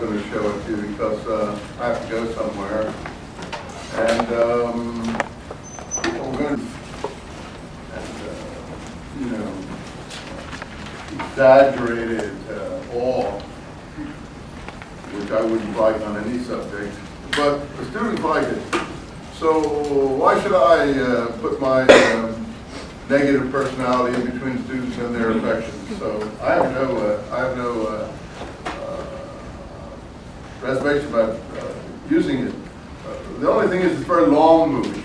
going to show it to you because I have to go somewhere. And we're going to, exaggerated awe, which I wouldn't like on any subject, but the students like it. So why should I put my negative personality in between students and their affections? So I have no reservation about using it. The only thing is it's a very long movie.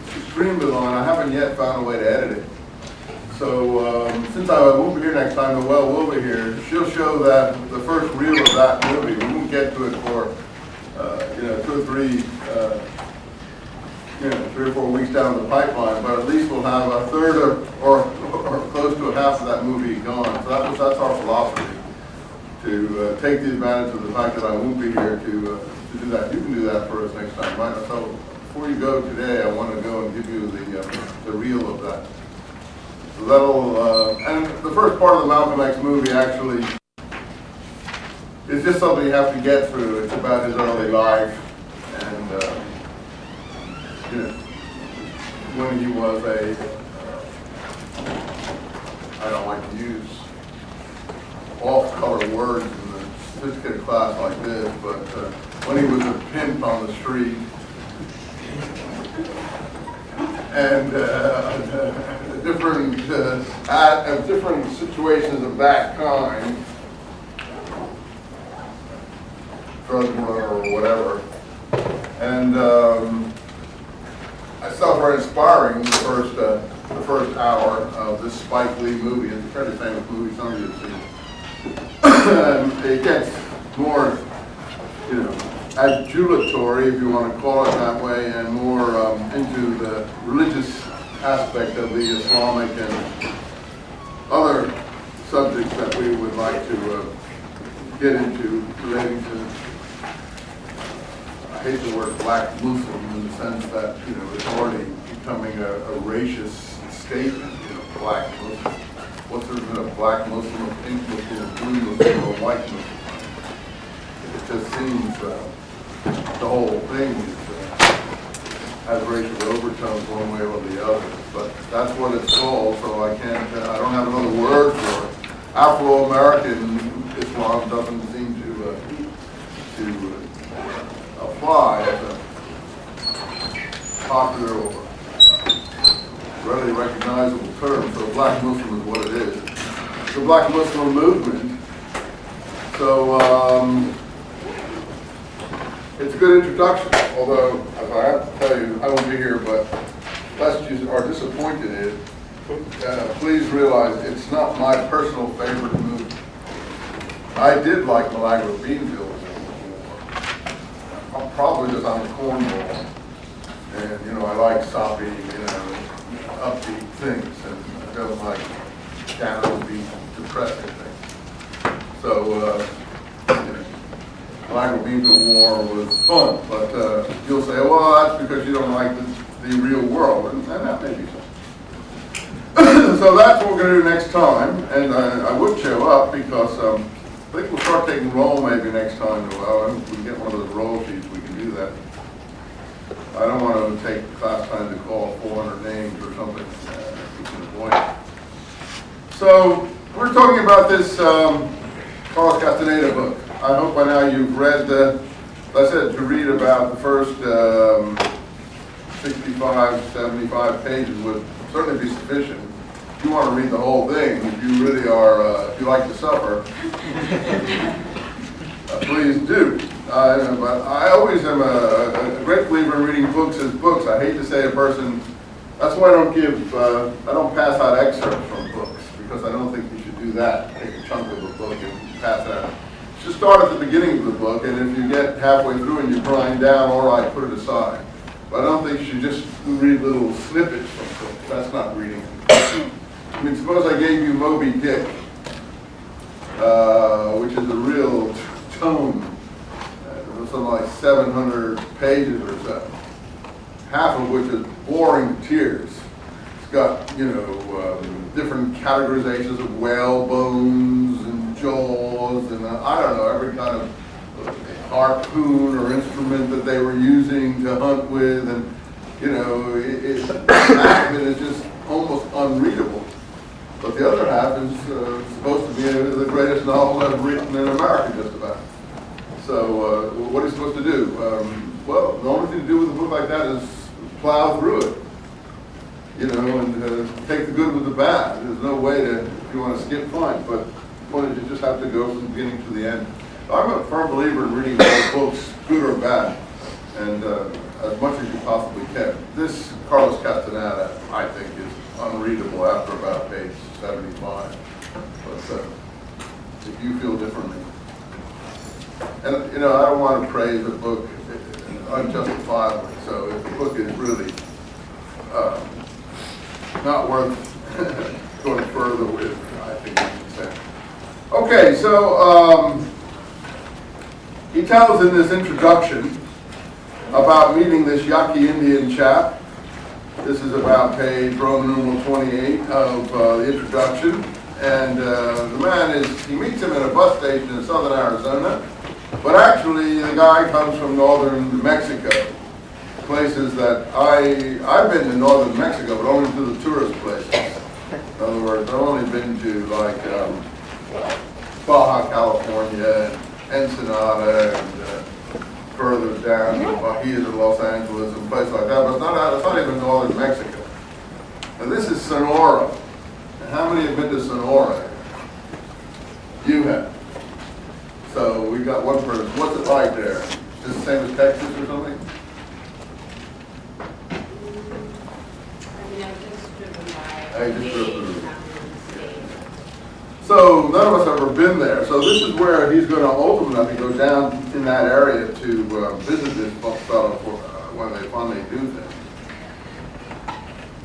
It's extremely long. I haven't yet found a way to edit it. So since I won't be here next time, Noelle will be here. She'll show that the first reel of that movie. We won't get to it for 2 or 3, 3 or 4 weeks down the pipeline. But at least we'll have a third or close to a half of that movie gone. So that's our philosophy, to take the advantage of the fact that I won't be here to do that. You can do that for us next time, right? So before you go today, I want to go and give you the reel of that. So that'll, and the first part of the Malcolm X movie actually is just something you have to get through. It's about his early life and, when he was I don't like to use off-color words in a sophisticated class like this, but when he was a pimp on the street and different situations of that kind, drug murder or whatever, and I felt very inspiring the first hour of this Spike Lee movie. It's a fairly famous movie, some of you have seen. It gets more, adulatory, if you want to call it that way, and more into the religious aspect of the Islamic and other subjects that we would like to get into relating to, I hate the word black Muslim in the sense that, it's already becoming a racist statement, black Muslim. What's there been a black Muslim, a pink Muslim, a blue Muslim, or a white Muslim? It just seems the whole thing has racial overtones one way or the other. But that's what it's called, so I don't have another word for it. Afro-American Islam doesn't seem to apply as a popular or readily recognizable term. So black Muslim is what it is. It's the black Muslim movement. So it's a good introduction, although, as I have to tell you, I won't be here, but lest you are disappointed in it, please realize it's not my personal favorite movie. I did like Milagro Beanfield. Probably because I'm a cornball, and I like soppy, upbeat things, and I don't like downbeat, depressing things. So, Milagro Beanfield War was fun, but you'll say, well, that's because you don't like the real world, and that may be so. So that's what we're going to do next time, and I would show up because I think we'll start taking roll maybe next time. Well, if we can get one of those roll sheets, we can do that. I don't want to take class time to call 400 names or something. We can avoid it. So we're talking about this Carlos Castaneda book. I hope by now you've read I said to read about the first 65, 75 pages would certainly be sufficient. If you want to read the whole thing, if you really are, if you like to suffer, please do. But I always am a great believer in reading books as books. I hate to say a person, that's why I don't pass out excerpts from books, because I don't think you should do that. Take a chunk of a book and pass it out. Just start at the beginning of the book, and if you get halfway through and you're crying down, all right, put it aside. But I don't think you should just read little snippets from books. That's not reading. I mean, suppose I gave you Moby Dick, which is a real tome, something like 700 pages or so, half of which is boring to tears. It's got, different categorizations of whale bones and jaws and I don't know, every kind of harpoon or instrument that they were using to hunt with, and half of it is just almost unreadable. But the other half is supposed to be the greatest novel ever written in America, just about. So what are you supposed to do? Well, the only thing to do with a book like that is plow through it, and take the good with the bad. There's no way to, if you want to skip, fine, but you just have to go from the beginning to the end. I'm a firm believer in reading all books, good or bad, and as much as you possibly can. This Carlos Castaneda, I think, is unreadable after about page 75. But if you feel differently. And, I don't want to praise a book unjustifiably, so if the book is really not worth going further with, I think you can say. Okay, so he tells in this introduction about meeting this yucky Indian chap. This is about page Roman numeral 28 of the introduction. And the man he meets him at a bus station in southern Arizona. But actually, the guy comes from northern Mexico, places that I've been to northern Mexico, but only to the tourist places. In other words, I've only been to like Baja California, and Ensenada, and further down to Bajío to Los Angeles and places like that. But it's not even northern Mexico. And this is Sonora. And how many have been to Sonora? You have. So we got one person. What's it like there? Is it the same as Texas or something? I just driven by. So none of us have ever been there. So this is where he's going to ultimately go down in that area to visit this fellow when they finally do things.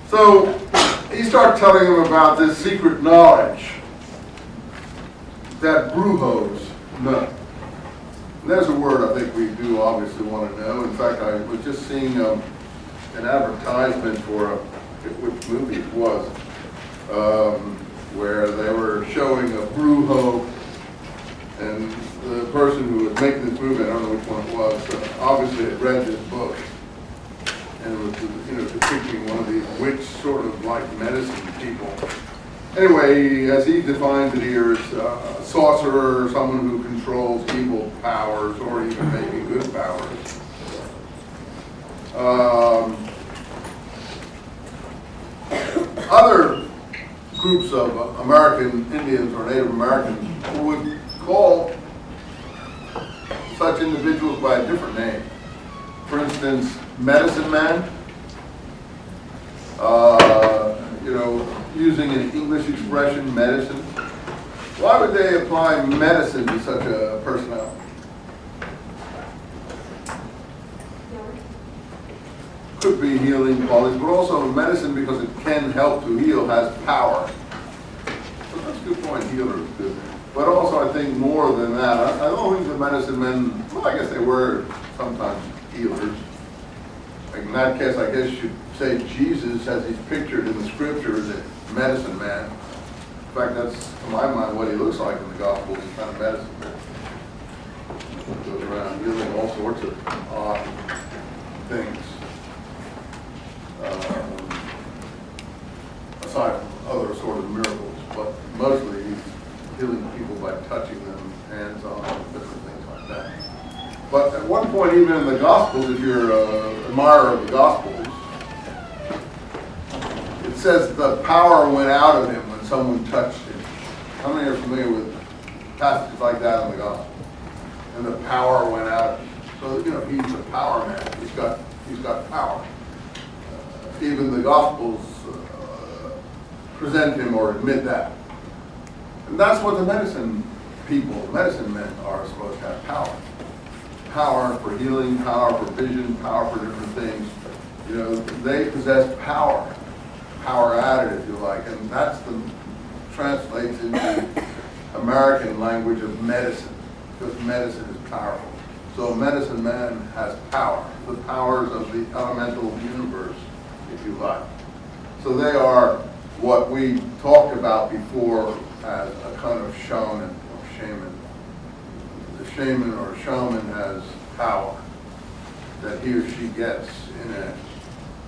So he starts telling him about this secret knowledge that brujos know. And there's a word I think we do obviously want to know. In fact, I was just seeing an advertisement for which movie it was, where they were showing a brujo, and the person who was making this movie, I don't know which one it was, obviously had read this book, and it was depicting one of these witch sort of like medicine people. Anyway, as he defines it here, it's a sorcerer, someone who controls evil powers or even maybe good powers. Other groups of American Indians or Native Americans would call such individuals by a different name. For instance, medicine man, using an English expression, medicine. Why would they apply medicine to such a personality? Could be healing qualities, but also medicine, because it can help to heal, has power. So that's a good point, healer is good. But also I think more than that, I don't think the medicine men, well, I guess they were sometimes healers. Like in that case, I guess you should say Jesus, as he's pictured in the scripture, is a medicine man. In fact, that's, to my mind, what he looks like in the gospel. He's kind of medicine man. He goes around healing all sorts of odd things. Aside from other sort of miracles, but mostly he's healing people by touching them, hands on, different things like that. But at one point, even in the Gospels, if you're an admirer of the Gospels, it says the power went out of him when someone touched him. How many are familiar with passages like that in the Gospel? And the power went out of him. So, he's a power man. He's got power. Even the Gospels present him or admit that. And that's what the medicine people, medicine men are supposed to have power. Power for healing, power for vision, power for different things. They possess power. Power added, if you like. And that's translates into American language of medicine, because medicine is powerful. So a medicine man has power, the powers of the elemental universe, if you like. So they are what we talked about before as a kind of shaman or shaman. The shaman or shaman has power that he or she gets in an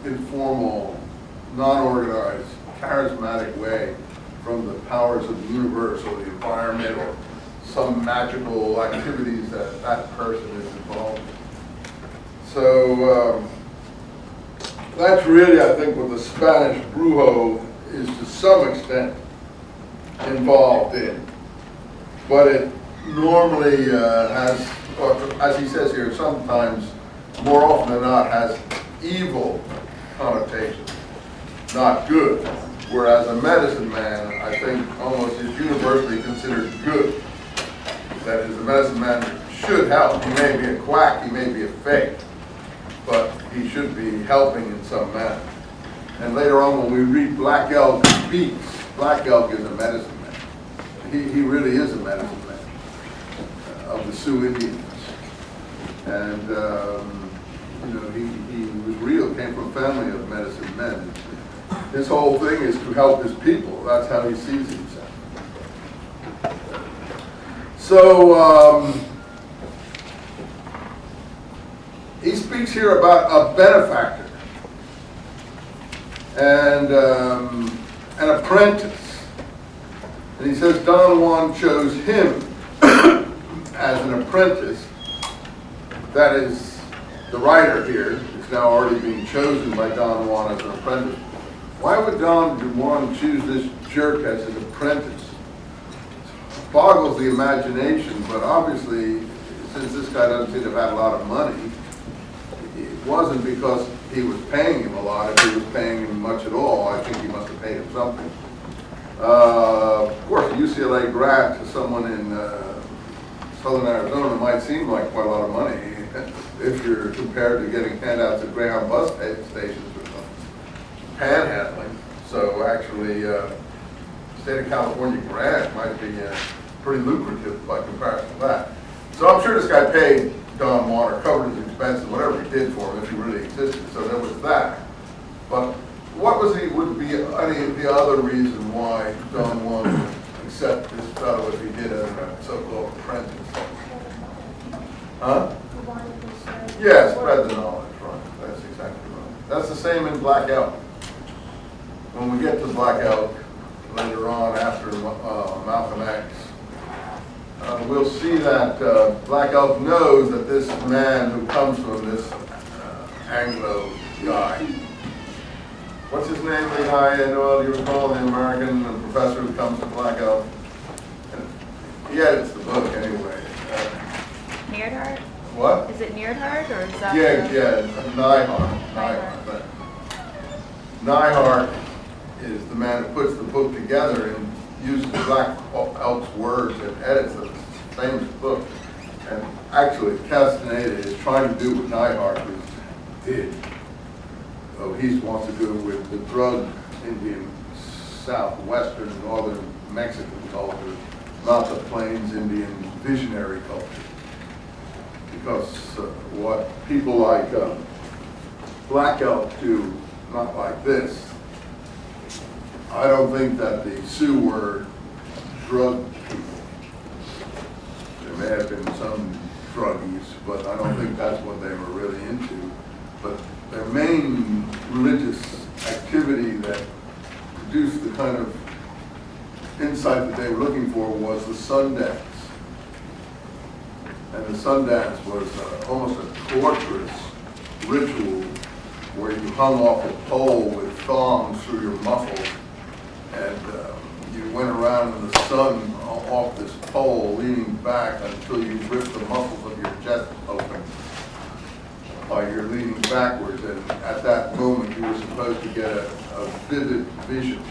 informal, non-organized, charismatic way from the powers of the universe or the environment or some magical activities that that person is involved in. So that's really, I think, what the Spanish brujo is to some extent involved in. But it normally has, or as he says here, sometimes, more often than not, has evil connotations, not good. Whereas a medicine man, I think, almost is universally considered good. That is, a medicine man should help. He may be a quack, he may be a fake, but he should be helping in some manner. And later on, when we read Black Elk speaks, Black Elk is a medicine man. He really is a medicine man of the Sioux Indians. And you know, he was real, came from a family of medicine men. His whole thing is to help his people. That's how he sees himself. So he speaks here about a benefactor and an apprentice. And he says Don Juan chose him as an apprentice. That is, the writer here is now already being chosen by Don Juan as an apprentice. Why would Don Juan choose this jerk as his apprentice? It boggles the imagination, but obviously, since this guy doesn't seem to have had a lot of money, it wasn't because he was paying him a lot. If he was paying him much at all, I think he must have paid him something. Of course, a UCLA grad to someone in southern Arizona might seem like quite a lot of money if you're compared to getting handouts at Greyhound bus stations or something. Panhandling. So actually, state of California grant might be pretty lucrative by comparison to that. So I'm sure this guy paid Don Juan or covered his expenses, whatever he did for him, if he really existed. So there was that. But what would be any of the other reason why Don Juan would accept this fellow if he did a so-called apprentice? Huh? Yeah, spread the knowledge, right. That's exactly right. That's the same in Black Elk. When we get to Black Elk later on after Malcolm X, we'll see that Black Elk knows that this man who comes from this Anglo guy, what's his name, the guy, do you recall, the American professor who comes to Black Elk? He edits the book anyway. Neardhart? What? Is it Neardhart or is that? Yeah, Neihart is the man who puts the book together and uses Black Elk's words and edits the famous book. And actually, Castaneda is trying to do what Neihart did. So he wants to do with the drug Indian, southwestern, northern Mexican culture, not the Plains Indian visionary culture. Because what people like Black Elk do, not like this, I don't think that the Sioux were drug people. There may have been some druggies, but I don't think that's what they were really into. But their main religious activity that produced the kind of insight that they were looking for was the sun dance. And the sun dance was almost a torturous ritual where you hung off a pole with thongs through your muscles, and you went around in the sun off this pole, leaning back until you ripped the muscles of your chest open while you're leaning backwards. And at that moment, you were supposed to get a vivid vision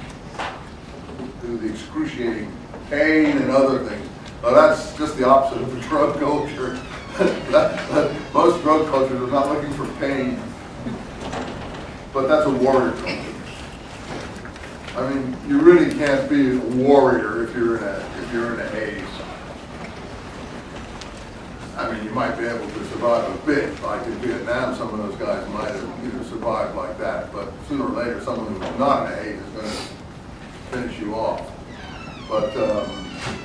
through the excruciating pain and other things. Well, that's just the opposite of the drug culture. Most drug cultures are not looking for pain, but that's a warrior culture. I mean, you really can't be a warrior if you're in a haze. I mean, you might be able to survive a bit, like in Vietnam. Some of those guys might have survived like that, but sooner or later, someone who's not in a haze is going to finish you off. But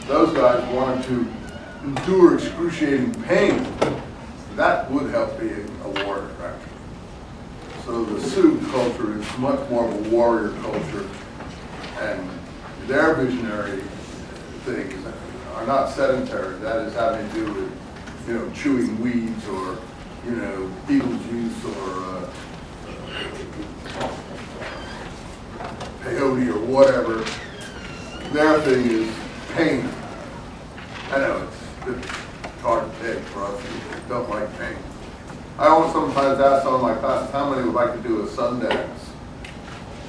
those guys wanted to endure excruciating pain, that would help being a warrior, actually. So the Sioux culture is much more of a warrior culture, and their visionary things are not sedentary. That is having to do with, you know, chewing weeds or, you know, Beetlejuice or peyote or whatever. Their thing is pain. I know it's hard to take for us who don't like pain. I always sometimes ask some of my class, how many would like to do a Sundance?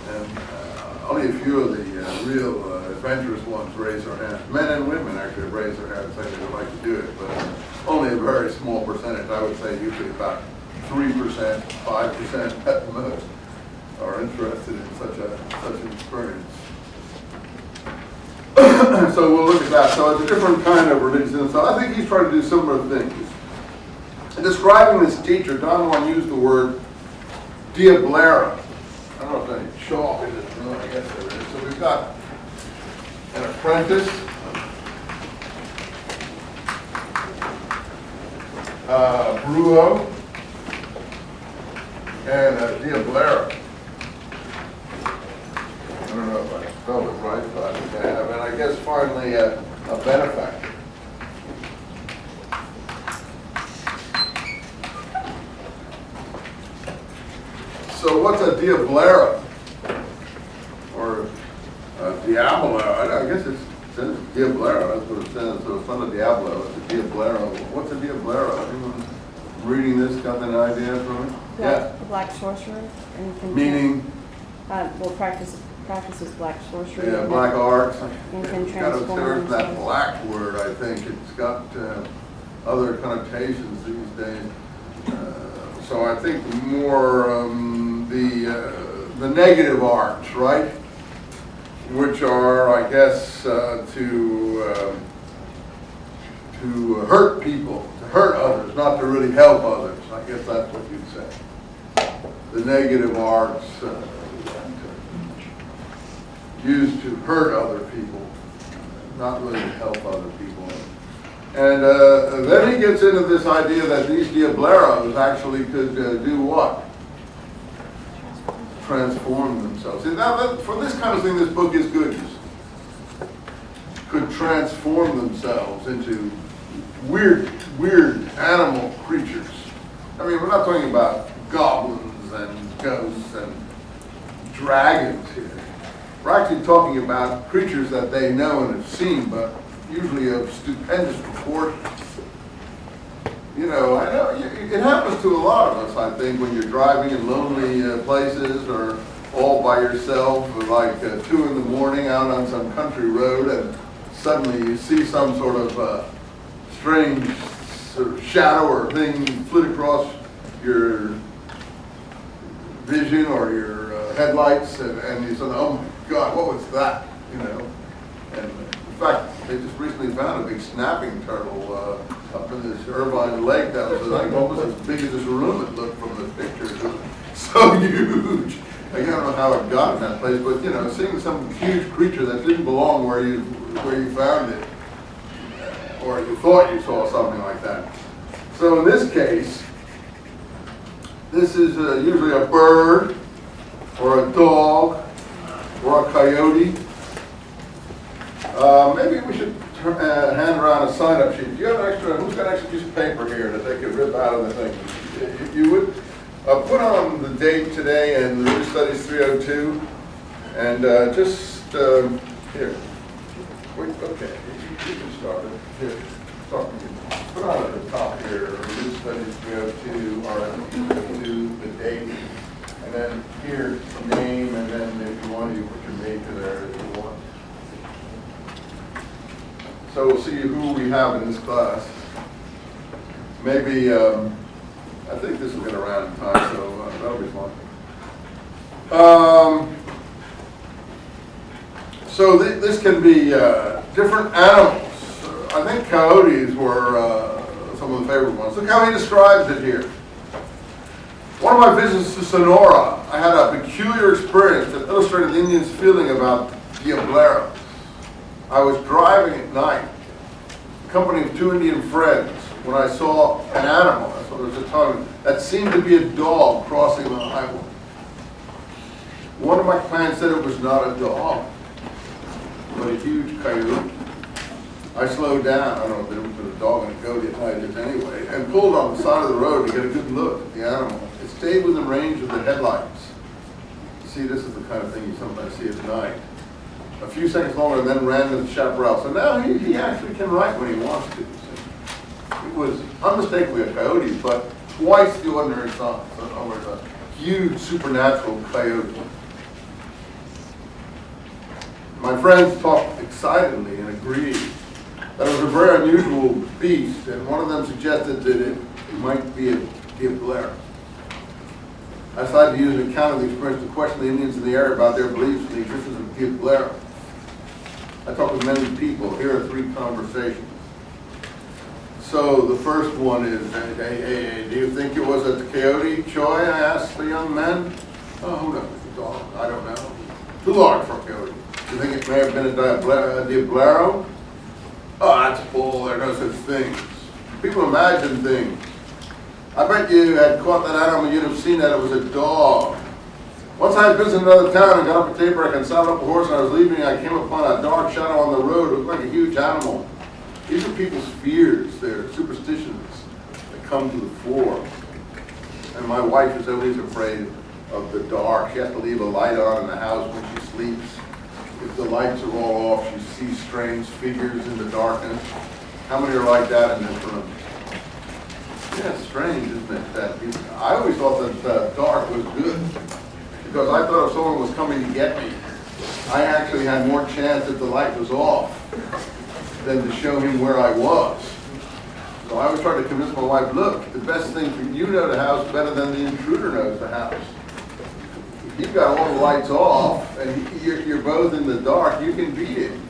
And only a few of the real adventurous ones raise their hands. Men and women actually raise their hands saying they would like to do it, but only a very small percentage. I would say usually about 3%, 5% at the most are interested in such an experience. So we'll look at that. So it's a different kind of religion. So I think he's trying to do similar things. In describing this teacher, Don Juan used the word diablera. I don't know if there's any chalk in this room. I guess there is. So we've got an apprentice, Brujo, and a diablera. I don't know if I spelled it right, but I think I have. And I guess finally a benefactor. So what's a diablera? Or diablo? I guess it says diablera. That's what it says. So it's not a diablo, it's a diablera. What's a diablera? Anyone reading this got an idea from it? Yeah. Black sorcerer. And meaning? Practices black sorcery. Yeah, black arts. And can transform. There's that themselves. black word, I think. It's got other connotations these days. So I think more the negative arts, right? Which are, I guess, to hurt people, to hurt others, not to really help others. I guess that's what you'd say. The negative arts used to hurt other people, not really to help other people. And then he gets into this idea that these diableros actually could do what? Transform themselves. See, now for this kind of thing, this book is good. Could transform themselves into weird animal creatures. I mean, we're not talking about goblins and ghosts and dragons here. We're actually talking about creatures that they know and have seen, but usually of stupendous proportions. You know, I know it happens to a lot of us, I think, when you're driving in lonely places or all by yourself, like 2 in the morning out on some country road, and suddenly you see some sort of strange sort of shadow or thing flit across your vision or your headlights, and you say, oh my God, what was that? You know, and in fact, they just recently found a big snapping turtle up in this Irvine lake that was, I think, almost as big as this room. It looked from the pictures. It was so huge. I don't know how it got in that place, but you know, seeing some huge creature that didn't belong where you found it, or you thought you saw something like that. So in this case, this is usually a bird, or a dog, or a coyote. Maybe we should hand around a sign-up sheet. Do you have an extra? Who's got an extra piece of paper here that they could rip out of the thing? If you would put on the date today and the Religious Studies 302, and just here. Wait, okay, you can start it. Here, start. Put on at the top here, Religious Studies 302, or the date, and then here name, and then if you want, you put your major there if you want. So we'll see who we have in this class. Maybe, I think this will get around in time, so that'll be fun. So this can be different animals. I think coyotes were some of the favorite ones. Look how he describes it here. One of my visits to Sonora, I had a peculiar experience that illustrated the Indians' feeling about diableros. I was driving at night, company of two Indian friends when I saw an animal, that's what I was just talking about, that seemed to be a dog crossing the highway. One of my clients said it was not a dog, but a huge coyote. I slowed down, I don't know if it was a dog and a coyote at night is anyway, and pulled on the side of the road to get a good look at the animal. It stayed within range of the headlights. See, this is the kind of thing you sometimes see at night. A few seconds longer and then ran to the chaparral. So now he actually can write when he wants to. So it was unmistakably a coyote, but twice the ordinary size. So in other words, a huge supernatural coyote. My friends talked excitedly and agreed that it was a very unusual beast, and one of them suggested that it might be a diablero. I decided to use an account of the experience to question the Indians in the area about their beliefs in the existence of diablero. I talked with many people. Here are 3 conversations. So the first one is, hey, do you think it was a coyote, Choi? I asked the young men. Oh, who knows? It's a dog. I don't know. Too large for a coyote. Do you think it may have been a diablero? Oh, that's bull. There are no such things. People imagine things. I bet you had caught that animal, you'd have seen that it was a dog. Once I had visited another town and got up a daybreak and saddled up a horse and I was leaving, I came upon a dark shadow on the road. It looked like a huge animal. These are people's fears, their superstitions that come to the fore. And my wife is always afraid of the dark. She has to leave a light on in the house when she sleeps. If the lights are all off, she sees strange figures in the darkness. How many are like that in this room? Yeah, it's strange, isn't it? That I always thought that dark was good, because I thought if someone was coming to get me, I actually had more chance if the light was off than to show him where I was. So I always tried to convince my wife, look, the best thing for you know the house better than the intruder knows the house. If you've got all the lights off and you're both in the dark, you can beat him,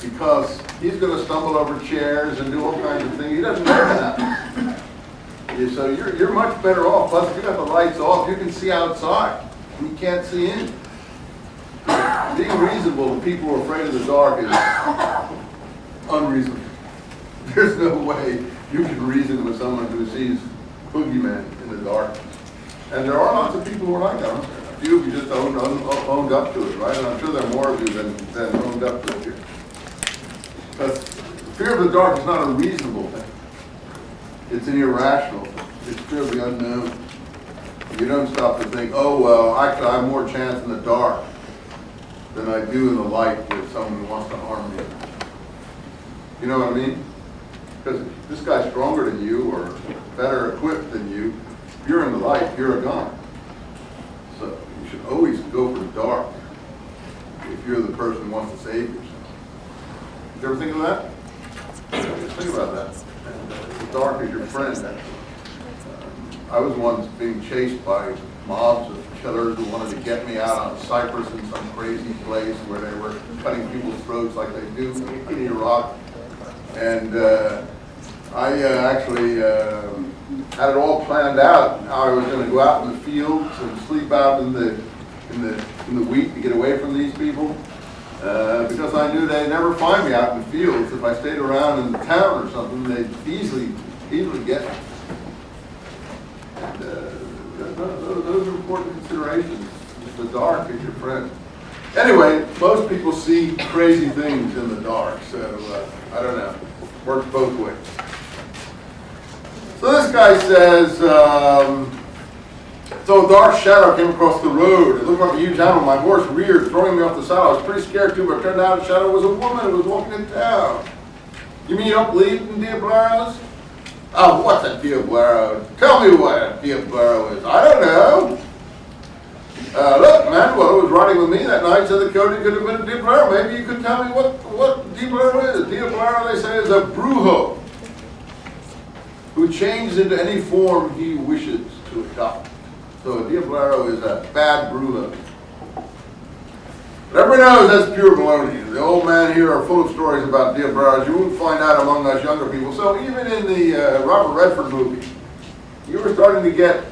because he's going to stumble over chairs and do all kinds of things. He doesn't know that. So you're much better off. Plus, if you got the lights off, you can see outside. You can't see in. Being reasonable to people who are afraid of the dark is unreasonable. There's no way you can reason with someone who sees boogeymen in the darkness. And there are lots of people who are like that. A few of you just owned up to it, right? And I'm sure there are more of you than owned up to it here. But fear of the dark is not a reasonable thing. It's an irrational thing. It's fear of the unknown. You don't stop to think, oh, well, actually I have more chance in the dark than I do in the light with someone who wants to harm me. You know what I mean? Because this guy's stronger than you or better equipped than you. If you're in the light, you're a gun. So you should always go for the dark if you're the person who wants to save yourself. Did you ever think of that? Just think about that. And, the dark is your friend. I was once being chased by mobs of killers who wanted to get me out on Cyprus in some crazy place where they were cutting people's throats like they do in Iraq. And I actually had it all planned out how I was going to go out in the fields and sleep out in the wheat to get away from these people. Because I knew they'd never find me out in the fields. If I stayed around in the town or something, they'd easily get me. And those are important considerations. The dark is your friend. Anyway, most people see crazy things in the dark, so I don't know. Works both ways. So this guy says, so a dark shadow came across the road. It looked like a huge animal. My horse reared, throwing me off the saddle. I was pretty scared too, but it turned out the shadow was a woman who was walking in town. You mean you don't believe in diableros? Oh, what's a diablero? Tell me what a diablero is. I don't know. Look, Manuel was riding with me that night, said the coyote could have been a diablero. Maybe you could tell me what diablero is. Diablero, they say, is a brujo who changes into any form he wishes to adopt. So a diablero is a bad brujo. But everybody knows that's pure baloney. The old men here are full of stories about diableros. You won't find out among us younger people. So even in the Robert Redford movie, you were starting to get,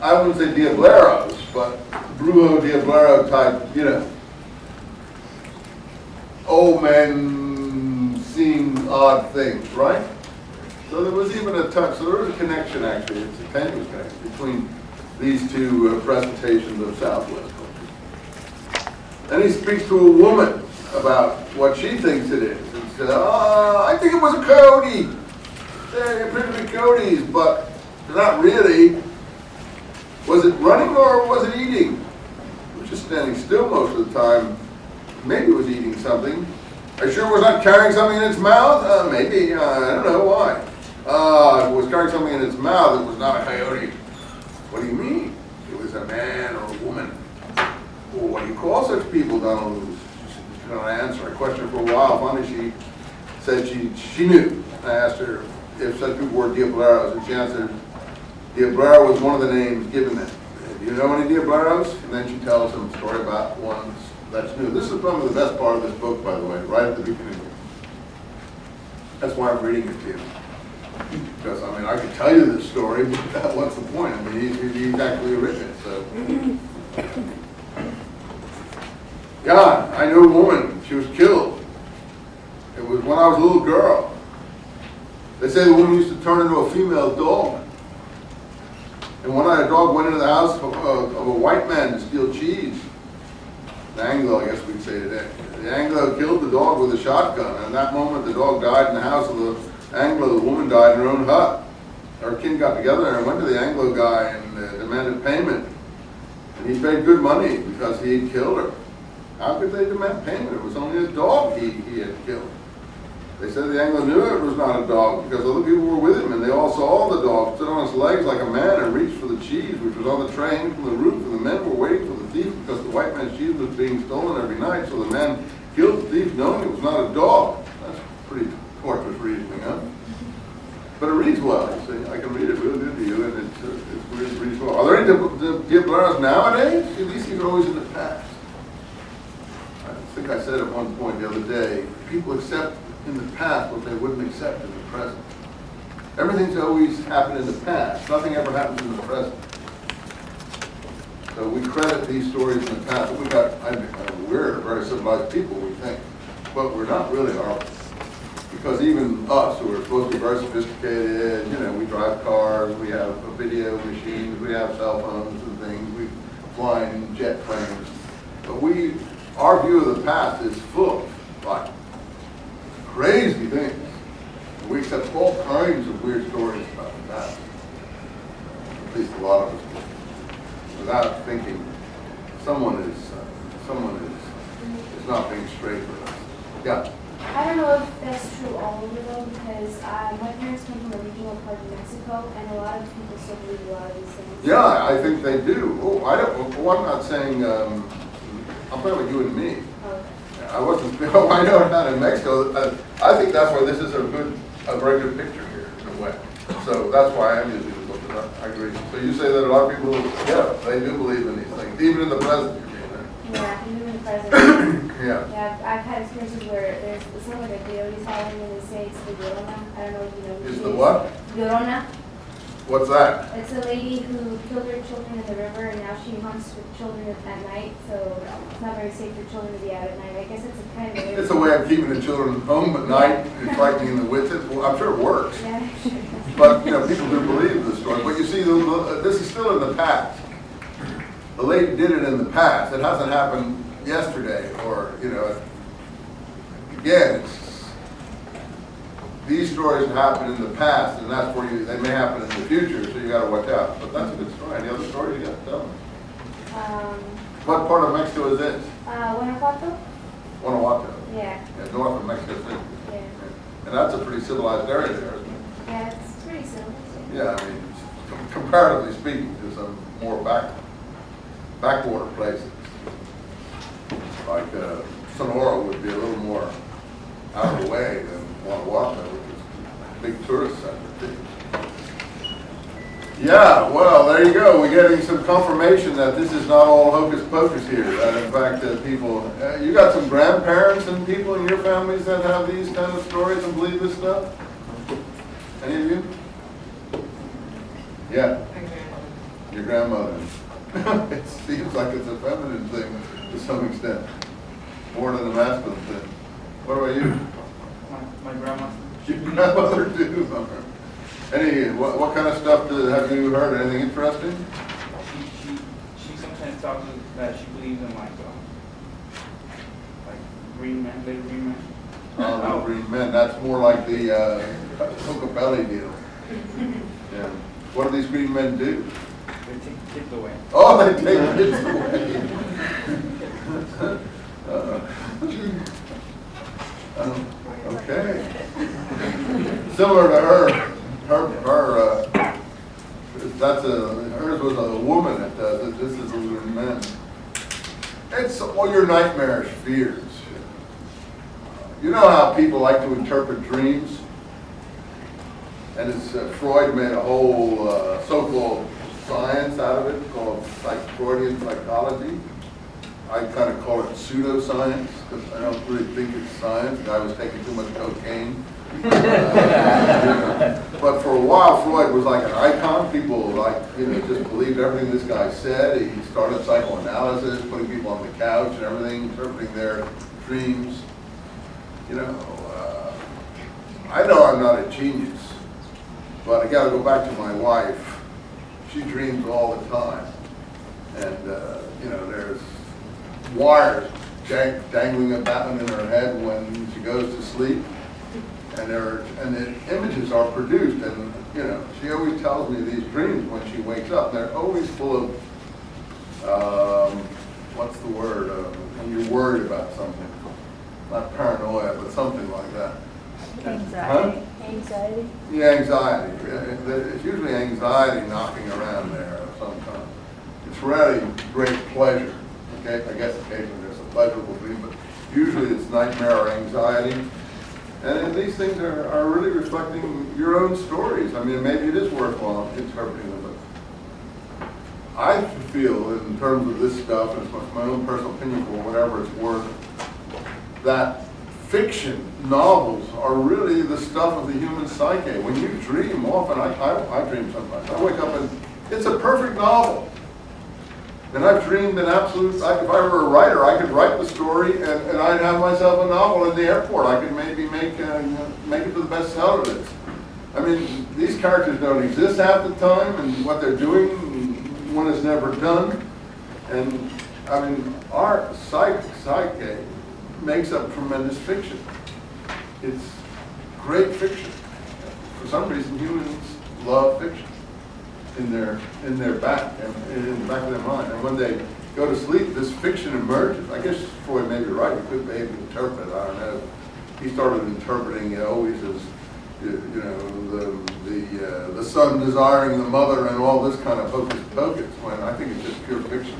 I wouldn't say diableros, but brujo, diablero type, old men seeing odd things, right? So there was even a touch, so there was a connection actually, it's a tenuous connection between these two presentations of Southwest culture. And he speaks to a woman about what she thinks it is. He said, oh, I think it was a coyote. They appear to be coyotes, but not really. Was it running or was it eating? It was just standing still most of the time. Maybe it was eating something. Are you sure it was not carrying something in its mouth? Maybe. I don't know why. If it was carrying something in its mouth, it was not a coyote. What do you mean? It was a man or a woman. Well, what do you call such people, Donald? She didn't answer. I questioned her for a while. Finally, she said she knew. I asked her if such people were diableros, and she answered, Diablero was one of the names given them. Do you know any Diableros? And then she tells them a story about one that's new. This is probably the best part of this book, by the way, right at the beginning. That's why I'm reading it to you. Because, I mean, I could tell you this story, but what's the point? I mean, he's actually written it, so. God, I knew a woman. She was killed. It was when I was a little girl. They say the woman used to turn into a female dog. And one night a dog went into the house of a white man to steal cheese. The Anglo, I guess we'd say today. The Anglo killed the dog with a shotgun. And in that moment, the dog died in the house of the Anglo. The woman died in her own hut. Our kin got together and went to the Anglo guy and demanded payment. And he paid good money because he had killed her. How could they demand payment? It was only a dog he had killed. They said the Anglo knew it was not a dog because other people were with him and they all saw the dog sit on his legs like a man and reach for the cheese which was on the tray hanging from the roof, and the men were waiting for the thief because the white man's cheese was being stolen every night, so the man killed the thief knowing it was not a dog. That's pretty torturous reasoning, huh? But it reads well, you see. I can read it real good to you, and it reads well. Are there any Diableros nowadays? See, these things are always in the past. I think I said at one point the other day, people accept in the past what they wouldn't accept in the present. Everything's always happened in the past. Nothing ever happens in the present. So we credit these stories in the past. We're very civilized people, we think, but we're not really, are we? Because even us, who are supposed to be very sophisticated, you know, we drive cars, we have video machines, we have cell phones and things, we fly in jet planes, but our view of the past is full of like crazy things. We accept all kinds of weird stories about the past. At least a lot of us do. Without thinking someone is not being straight with us. Yeah. I don't know if that's true all over though, because my parents come from a regional part of Mexico, and a lot of people still believe a lot of these things. Yeah, I think they do. Oh, I'm not saying. I'm talking about you and me. Okay. I wasn't. I know not in Mexico. I think that's why this is a very good picture here in a way. So that's why I'm using the book. I agree. So you say that a lot of people, yeah, they do believe in these things, even in the present. Yeah, even in the present. Yeah. Yeah, I've had experiences where it's not like a coyote's howling and they say it's the Llorona. I don't know if you know. Is the what? Llorona. What's that? It's a lady who killed her children in the river, and now she hunts with children at night, so it's not very safe for children to be out at night. I guess it's a kind of It's a way of keeping the children home at night and frightening the wits. Well, I'm sure it works. Yeah, sure. But, you know, people do believe the story. But you see, this is still in the past. The lady did it in the past. It hasn't happened yesterday or, you know, again, these stories happen in the past, and that's where they may happen in the future, so you got to watch out. But that's a good story. Any other stories you got to tell me? What part of Mexico is this? Guanajuato? Guanajuato. Yeah. North of Mexico City. Yeah. And that's a pretty civilized area there, isn't it? Yeah, it's pretty simple. Yeah, I mean, comparatively speaking to some more backwater places. Like Sonora would be a little more out of the way than Guanajuato, which is a big tourist center too. Yeah, well, there you go. We're getting some confirmation that this is not all hocus pocus here. That in fact, people, you got some grandparents and people in your families that have these kind of stories and believe this stuff? Any of you? Yeah. Your grandmother. It seems like it's a feminine thing to some extent, more than a masculine thing. What about you? My grandma. Your grandmother too. What kind of stuff have you heard? Anything interesting? She sometimes talks that she believes in like green men, little green men. Oh, Little Green Men. That's more like the Cocobelli deal. Yeah. What do these green men do? They take kids away. Oh, they take kids away. Okay. Similar to hers was a woman that does it. This is a Green Men. It's all your nightmarish fears. You know how people like to interpret dreams? And it's, Freud made a whole so-called science out of it called Freudian psychology. I kind of call it pseudoscience because I don't really think it's science. The guy was taking too much cocaine. But for a while, Freud was like an icon. People just believed everything this guy said. He started psychoanalysis, putting people on the couch and everything, interpreting their dreams. I know I'm not a genius, but I got to go back to my wife. She dreams all the time, and there's wires dangling about in her head when she goes to sleep, and the images are produced, and she always tells me these dreams when she wakes up. They're always full of what's the word when you're worried about something. Not paranoia, but something like that. Anxiety. Huh? Anxiety? Yeah, anxiety. It's usually anxiety knocking around there of some kind. It's really great pleasure. Okay, I guess occasionally there's a pleasurable dream, but usually it's nightmare or anxiety. And these things are really reflecting your own stories. I mean, maybe it is worthwhile interpreting them, but I feel in terms of this stuff, and it's my own personal opinion for whatever it's worth, that fiction novels are really the stuff of the human psyche. When you dream, often, I dream sometimes, I wake up and it's a perfect novel. And I've dreamed an absolute, if I were a writer, I could write the story and I'd have myself a novel in the airport. I could maybe make it to the bestseller list. I mean, these characters don't exist half the time, and what they're doing, one is never done. And I mean, our psyche makes up tremendous fiction. It's great fiction. For some reason, humans love fiction in the back of their mind. And when they go to sleep, this fiction emerges. I guess Freud may be right. He could maybe interpret. I don't know. He started interpreting it always as the son desiring the mother and all this kind of hocus pocus. When I think it's just pure fiction.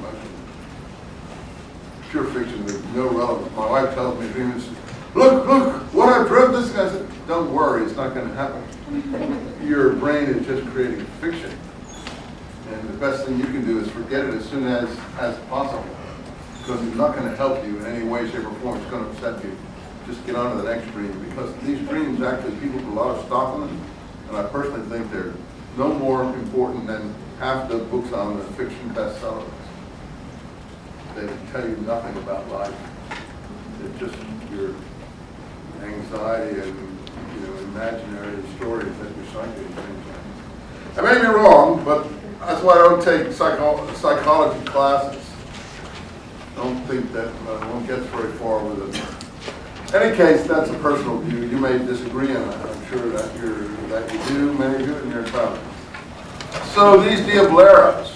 Pure fiction with no relevance. My wife tells me dreams. Look, what I've dreamt this guy said. Don't worry, it's not going to happen. Your brain is just creating fiction. And the best thing you can do is forget it as soon as possible. Because it's not going to help you in any way, shape, or form. It's going to upset you. Just get on to the next dream. Because these dreams, actually, people put a lot of stock in them. And I personally think they're no more important than half the books on the fiction bestsellers. They tell you nothing about life. It's just your anxiety and imaginary stories that you're psychic. I may be wrong, but that's why I don't take psychology classes. I don't think that one gets very far with it. In any case, that's a personal view. You may disagree, and I'm sure that you do, many of you, and you're entitled. So these Diableros,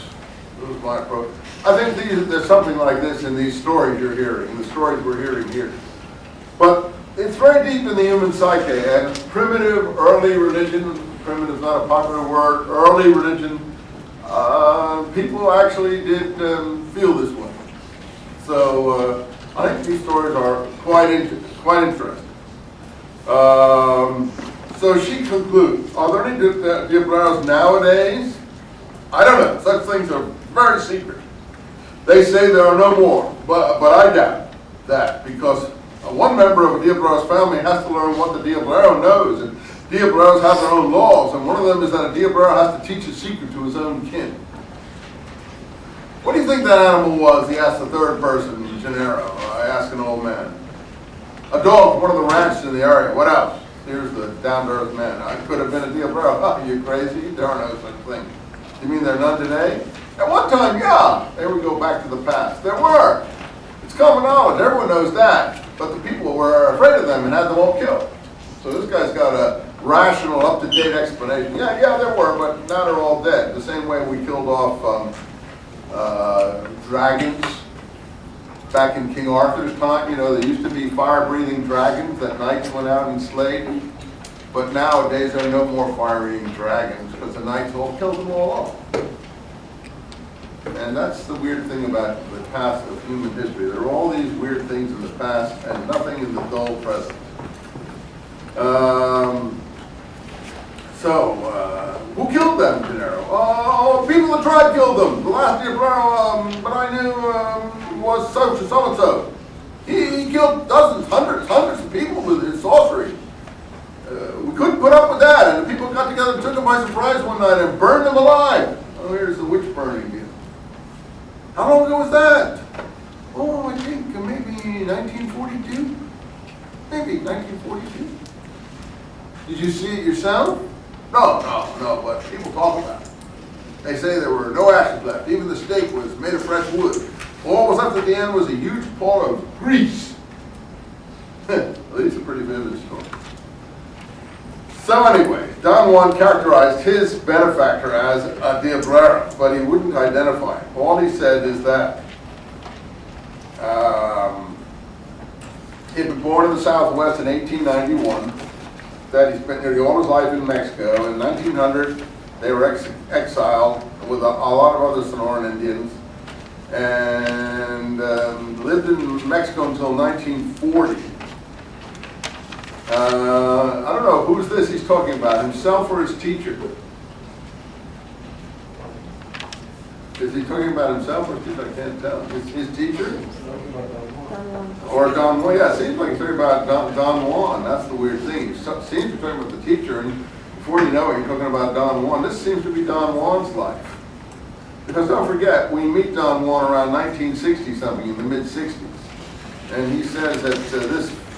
this is my approach. I think there's something like this in these stories you're hearing, the stories we're hearing here. But it's very deep in the human psyche, and primitive, early religion, primitive is not a popular word, early religion, people actually did feel this way. So I think these stories are quite interesting. So she concludes, are there any Diableros nowadays? I don't know, such things are very secret. They say there are no more, but I doubt that, because one member of a Diableros family has to learn what the Diablero knows, and Diableros have their own laws, and one of them is that a Diablero has to teach a secret to his own kin. What do you think that animal was? He asked the third person, Gennaro. I asked an old man. A dog, one of the ranches in the area. What else? Here's the down-to-earth man. I could have been a Diablero. Oh, you crazy? There are no such thing. You mean there are none today? At one time, yeah. There we go back to the past. There were. It's common knowledge. Everyone knows that. But the people were afraid of them and had them all killed. So this guy's got a rational, up-to-date explanation. Yeah, there were, but now they're all dead. The same way we killed off dragons back in King Arthur's time. You know, there used to be fire-breathing dragons that knights went out and slayed. But nowadays there are no more fire-breathing dragons because the knights all killed them all off. And that's the weird thing about the past of human history. There are all these weird things in the past and nothing in the dull present. Who killed them, Gennaro? Oh, people of the tribe killed them. The last Diablero, but I knew was so-and-so. He killed dozens, hundreds of people with his sorcery. We couldn't put up with that, and the people got together and took him by surprise one night and burned him alive. Oh, here's the witch burning again. How long ago was that? Oh, I think maybe 1942? Maybe 1942. Did you see it yourself? No, but people talk about it. They say there were no ashes left. Even the stake was made of fresh wood. All was left at the end was a huge pall of grease. At least a pretty vivid story. So anyway, Don Juan characterized his benefactor as a Diablero, but he wouldn't identify him. All he said is that he'd been born in the Southwest in 1891, that he spent nearly all his life in Mexico. In 1900, they were exiled with a lot of other Sonoran Indians, and lived in Mexico until 1940. I don't know, who's this he's talking about, himself or his teacher? Is he talking about himself or his teacher? I can't tell. His teacher? Or Don Juan? Yeah, it seems like he's talking about Don Juan. That's the weird thing. He seems to be talking about the teacher, and before you know it, you're talking about Don Juan. This seems to be Don Juan's life. Because don't forget, we meet Don Juan around 1960-something, in the mid-60s. And he says that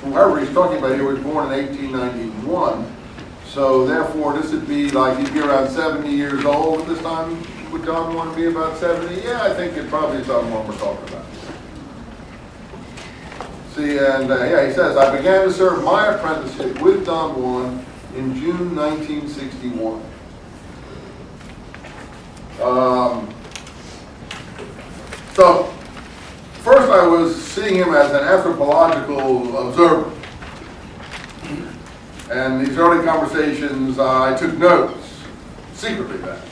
whoever he's talking about here was born in 1891. So therefore, this would be like, he'd be around 70 years old at this time. Would Don Juan be about 70? Yeah, I think it probably is Don Juan we're talking about. See, and yeah, he says, I began to serve my apprenticeship with Don Juan in June 1961. So, first I was seeing him as an anthropological observer. And these early conversations, I took notes, secretly that is.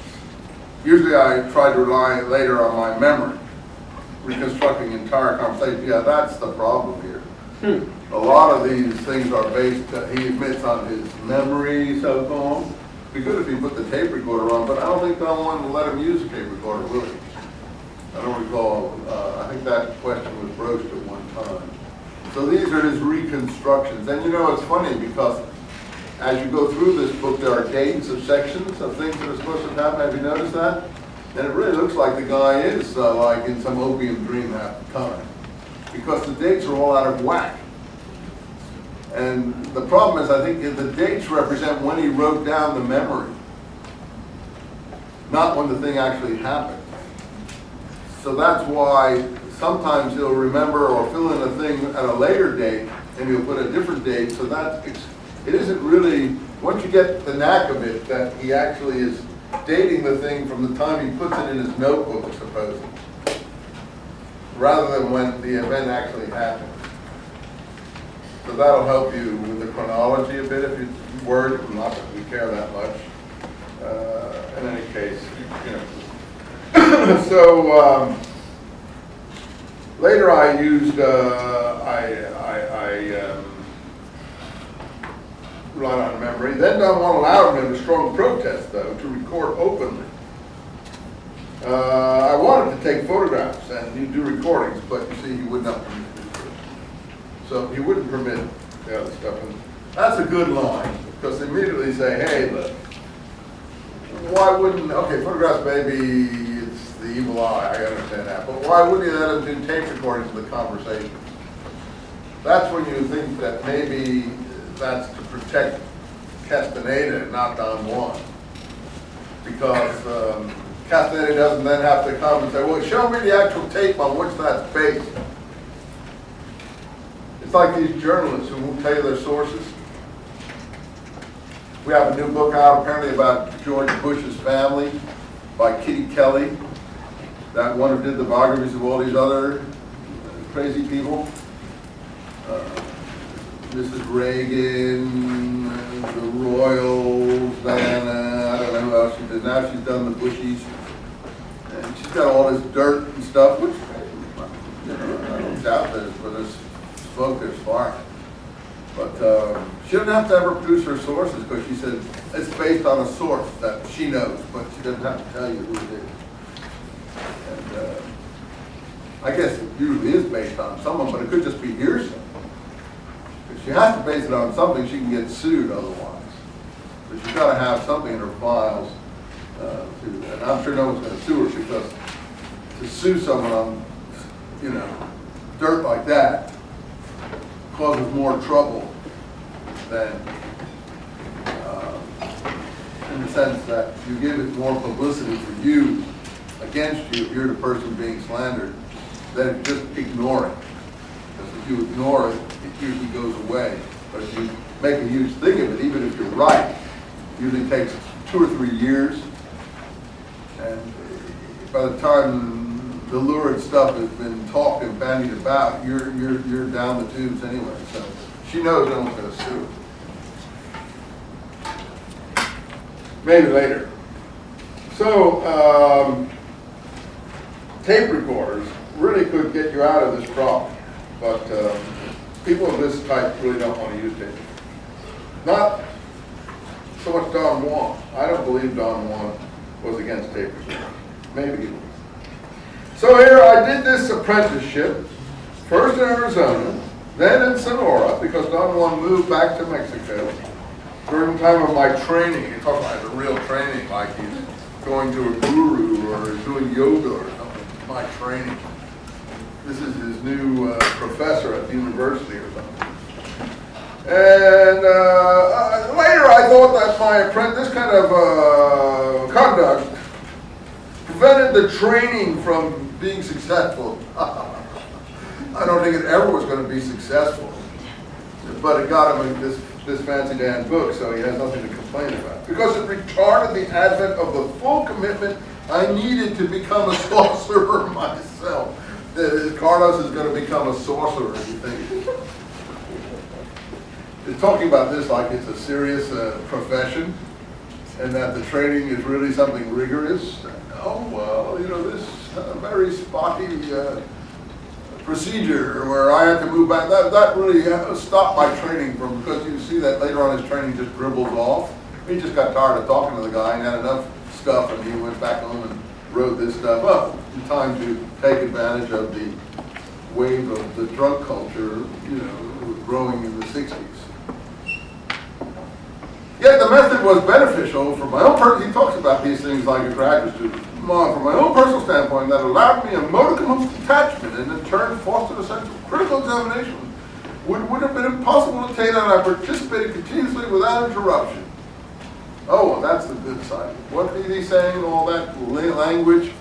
Usually I try to rely later on my memory, reconstructing entire conversations. Yeah, that's the problem here. A lot of these things are based, he admits, on his memory, so-called. It'd be good if he put the tape recorder on, but I don't think Don Juan will let him use a tape recorder, will he? I don't recall, I think that question was broached at one time. So these are his reconstructions. And you know, it's funny because as you go through this book, there are dates of sections of things that are supposed to happen. Have you noticed that? And it really looks like the guy is like in some opium dream half the time, because the dates are all out of whack. And the problem is, I think the dates represent when he wrote down the memory, not when the thing actually happened. So that's why sometimes he'll remember or fill in a thing at a later date, and he'll put a different date. So that it isn't really, once you get the knack of it, that he actually is dating the thing from the time he puts it in his notebook, supposedly, rather than when the event actually happened. So that'll help you with the chronology a bit if you word, not that we care that much. In any case, you know. So later I used, relied on memory. Then Don Juan allowed him in a strong protest, though, to record openly. I wanted to take photographs and he'd do recordings, but you see, he would not permit it. So he wouldn't permit the other stuff. And that's a good line, because they immediately say, hey, look, why wouldn't, okay, photographs maybe it's the evil eye, I understand that, but why wouldn't you let him do tape recordings of the conversation? That's when you think that maybe that's to protect Castaneda and not Don Juan. Because Castaneda doesn't then have to come and say, well, show me the actual tape on which that's based. It's like these journalists who won't tell you their sources. We have a new book out apparently about George Bush's family by Kitty Kelly, that one who did the biographies of all these other crazy people. Mrs. Reagan, the Royals, Diana, I don't know who else she did. Now she's done the Bushies. And she's got all this dirt and stuff, which, you know, I don't doubt that for this smoke there's fire. But she doesn't have to ever produce her sources because she said it's based on a source that she knows, but she doesn't have to tell you who it is. And I guess it usually is based on someone, but it could just be hearsay. If she has to base it on something, she can get sued otherwise. But she's got to have something in her files. And I'm sure no one's going to sue her because to sue someone on, you know, dirt like that causes more trouble than, in the sense that you give it more publicity for you against you if you're the person being slandered, than just ignore it. Because if you ignore it, it usually goes away. But if you make a huge thing of it, even if you're right, it usually takes 2 or 3 years. And by the time the lurid stuff has been talked and bandied about, you're down the tubes anyway. So she knows no one's going to sue her. Maybe later. So tape recorders really could get you out of this problem, but people of this type really don't want to use tape. Not so much Don Juan. I don't believe Don Juan was against tape recorders. Maybe he was. So here I did this apprenticeship, first in Arizona, then in Sonora, because Don Juan moved back to Mexico during the time of my training. You talk about the real training, like he's going to a guru or doing yoga or something. My training. This is his new professor at the university or something. And later I thought that my apprentice, this kind of conduct prevented the training from being successful. I don't think it ever was going to be successful. But it got him this fancy Dan book, so he has nothing to complain about. Because it retarded the advent of the full commitment I needed to become a sorcerer myself. Carlos is going to become a sorcerer, you think? They're talking about this like it's a serious profession, and that the training is really something rigorous. Oh, well, you know, this very spotty procedure where I had to move back, that really stopped my training from, because you see that later on his training just dribbles off. He just got tired of talking to the guy and had enough stuff, and he went back home and wrote this stuff up in time to take advantage of the wave of the drug culture, you know, growing in the 60s. Yet the method was beneficial for my own person. He talks about these things like a graduate student. From my own personal standpoint, that allowed me a modicum of detachment and in turn fostered a sense of critical examination. Would have been impossible to attain had I participated continuously without interruption. Oh, well, that's the good side. What is he saying, all that language?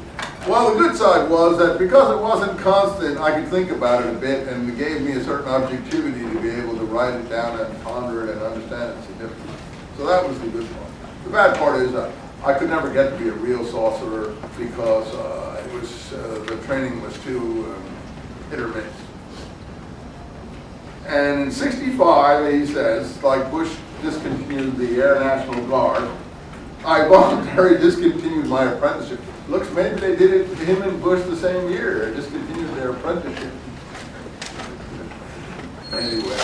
Well, the good side was that because it wasn't constant, I could think about it a bit, and it gave me a certain objectivity to be able to write it down and ponder it and understand its significance. So that was the good part. The bad part is I could never get to be a real sorcerer because it was the training was too hit or miss. And in '65, he says, like Bush discontinued the Air National Guard, I voluntarily discontinued my apprenticeship. Looks, maybe they did it to him and Bush the same year, discontinued their apprenticeship. Anyway,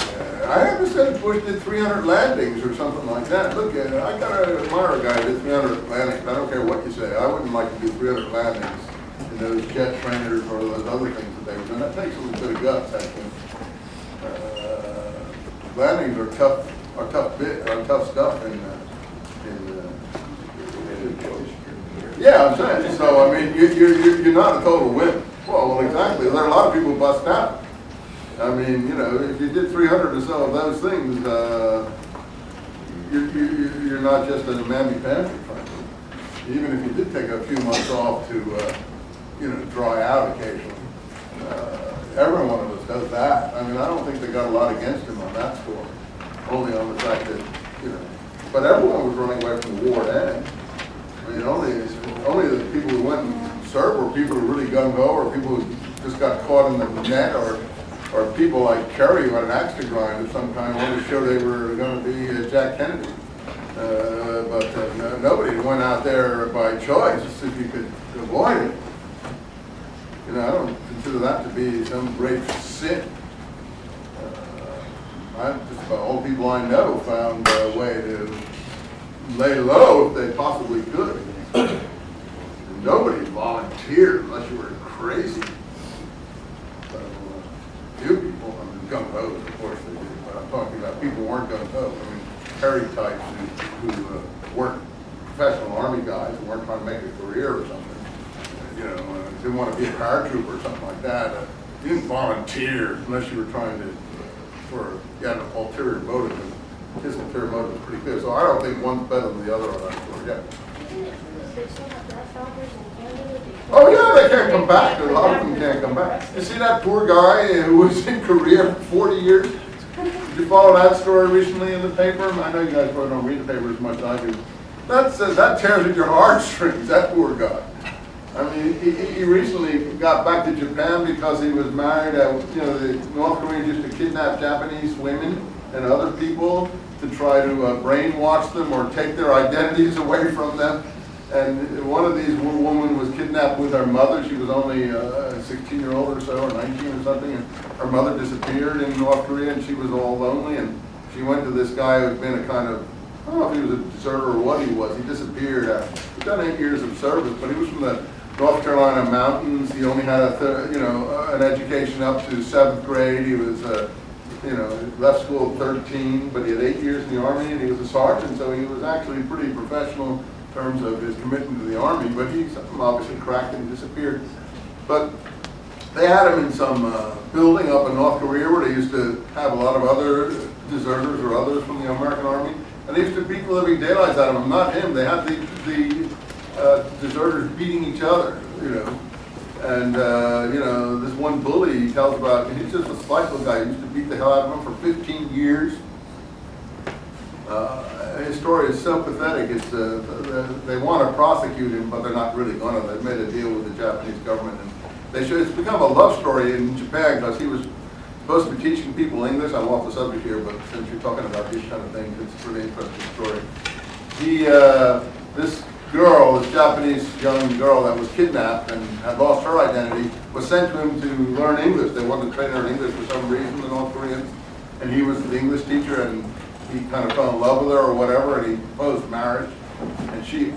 I understand Bush did 300 landings or something like that. Look, I gotta admire a guy who did 300 landings. I don't care what you say. I wouldn't like to do 300 landings in those jet trainers or those other things that they were doing. That takes a little bit of guts, actually. Landings are tough stuff yeah, I'm saying. So I mean, you're not a total wimp. Well, exactly. There are a lot of people who bust out. I mean, you know, if you did 300 or so of those things, you're not just a mammy-pammy, frankly. Even if you did take a few months off to, you know, dry out occasionally. Every one of us does that. I mean, I don't think they got a lot against him on that score. Only on the fact that, you know, but everyone was running away from the war then. I mean, only the people who went and served were people who were really gung-ho, or people who just got caught in the net, or people like Kerry who had an axe to grind of some kind, wanted to show they were going to be Jack Kennedy. But nobody went out there by choice if you could avoid it. You know, I don't consider that to be some great sin. Just about all people I know found a way to lay low if they possibly could. And nobody volunteered unless you were crazy. So, few people, I mean, gung-ho, of course they did, but I'm talking about people who weren't gung-ho. I mean, Harry types who weren't professional Army guys, who weren't trying to make a career or something. You know, didn't want to be a paratrooper or something like that. You didn't volunteer unless you were trying to, you had an ulterior motive, and his ulterior motive was pretty clear. So I don't think one's better than the other on that story. Yeah. Oh yeah, they can't come back. A lot of them can't come back. You see that poor guy who was in Korea for 40 years? Did you follow that story recently in the paper? I know you guys probably don't read the paper as much as I do. That tears at your heartstrings, that poor guy. I mean, he recently got back to Japan because he was married. You know, the North Koreans used to kidnap Japanese women and other people to try to brainwash them or take their identities away from them. And one of these women was kidnapped with her mother. She was only 16-year-old or so, or 19 or something. And her mother disappeared in North Korea, and she was all lonely. And she went to this guy who'd been a kind of, I don't know if he was a deserter or what he was. He disappeared after, he'd done 8 years of service, but he was from the North Carolina mountains. He only had an education up to 7th grade. He was, you know, left school at 13, but he had 8 years in the Army, and he was a sergeant, so he was actually pretty professional in terms of his commitment to the Army, but he obviously cracked and disappeared. But they had him in some building up in North Korea where they used to have a lot of other deserters or others from the American Army, and they used to beat the living daylights out of him. Not him. They had the deserters beating each other, you know. And, you know, this one bully he tells about, and he's just a spiteful guy. He used to beat the hell out of him for 15 years. His story is so pathetic. It's, they want to prosecute him, but they're not really going to. They've made a deal with the Japanese government. And it's become a love story in Japan because he was supposed to be teaching people English. I'm off the subject here, but since you're talking about these kind of things, it's a really interesting story. This girl, this Japanese young girl that was kidnapped and had lost her identity, was sent to him to learn English. They wanted to train her in English for some reason, the North Koreans. And he was the English teacher, and he kind of fell in love with her or whatever, and he proposed marriage. And she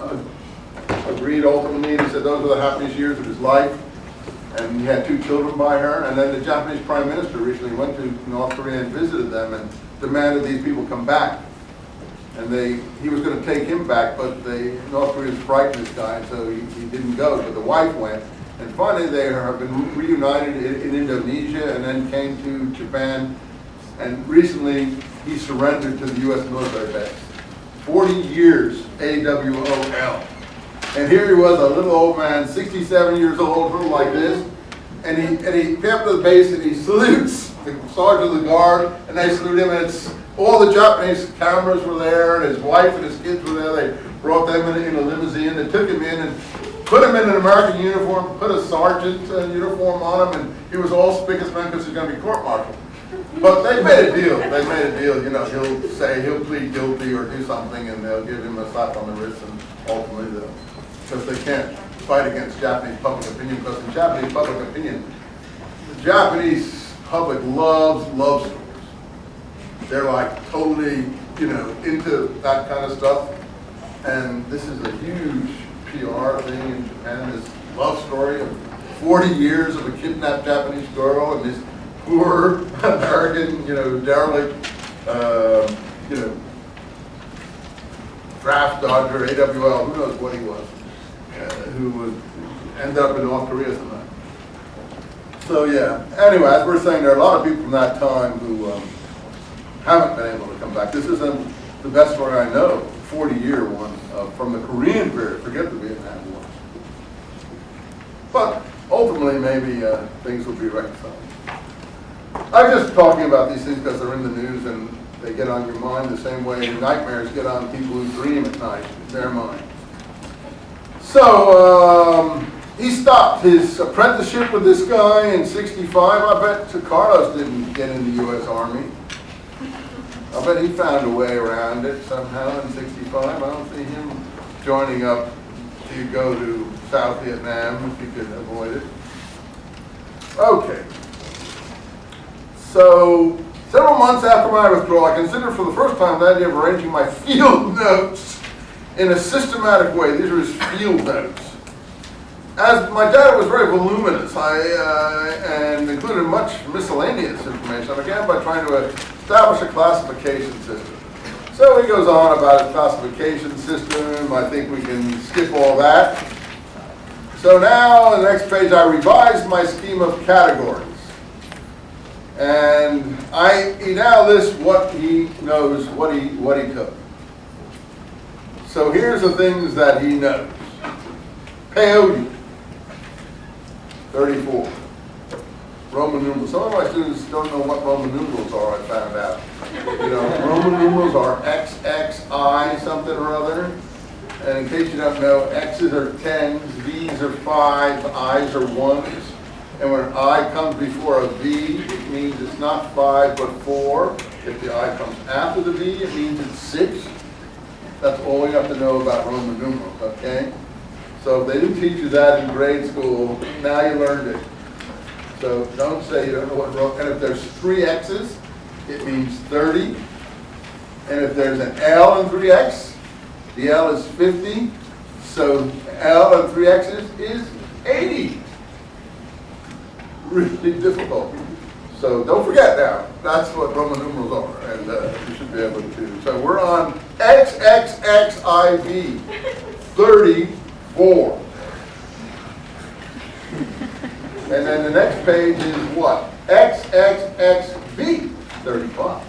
agreed ultimately, and he said those were the happiest years of his life. And he had 2 children by her. And then the Japanese Prime Minister recently went to North Korea and visited them and demanded these people come back. And he was going to take him back, but North Koreans frightened this guy, so he didn't go. But the wife went. And finally they have been reunited in Indonesia and then came to Japan. And recently he surrendered to the U.S. military base. 40 years, AWOL. And here he was, a little old man, 67 years old, little like this. And he came up to the base and he salutes the sergeant of the guard, and they salute him, and all the Japanese cameras were there, and his wife and his kids were there. They brought them in a limousine. They took him in and put him in an American uniform, put a sergeant uniform on him, and he was all spick and span because he's going to be court-martialed. But they made a deal. They made a deal. You know, he'll plead guilty or do something, and they'll give him a slap on the wrist, and ultimately because they can't fight against Japanese public opinion, because in Japanese public opinion, the Japanese public loves love stories. They're like totally, you know, into that kind of stuff. And this is a huge PR thing in Japan, this love story of 40 years of a kidnapped Japanese girl and this poor American, you know, derelict, you know, draft dodger, AWL, who knows what he was, who would end up in North Korea sometime. So yeah, anyway, as we're saying, there are a lot of people from that time who haven't been able to come back. This isn't the best story I know, 40-year one from the Korean period, forget the Vietnam War. But ultimately, maybe things will be reconciled. I'm just talking about these things because they're in the news and they get on your mind the same way nightmares get on people who dream at night, in their mind. So, he stopped his apprenticeship with this guy in '65. I bet Carlos didn't get in the U.S. Army. I bet he found a way around it somehow in '65. I don't see him joining up to go to South Vietnam if he could avoid it. Okay. So, several months after my withdrawal, I considered for the first time the idea of arranging my field notes in a systematic way. These are his field notes. As my data was very voluminous and included much miscellaneous information, I began by trying to establish a classification system. So he goes on about his classification system. I think we can skip all that. So now, on the next page, I revised my scheme of categories. And he now lists what he knows, what he took. So here's the things that he knows. Peyote, 34. Roman numerals. Some of my students don't know what Roman numerals are, I found out. You know, Roman numerals are XXI something or other. And in case you don't know, X's are 10s, V's are 5s, I's are 1s. And when an I comes before a V, it means it's not 5 but 4. If the I comes after the V, it means it's 6. That's all you have to know about Roman numerals, okay? So if they didn't teach you that in grade school, now you learned it. So don't say you don't know what Roman, and if there's 3 X's, it means 30. And if there's an L and 3 X, the L is 50. So L and 3 X's is 80. Really difficult. So don't forget now, that's what Roman numerals are, and you should be able to. So we're on XXXIV, 34. And then the next page is what? XXXV, 35.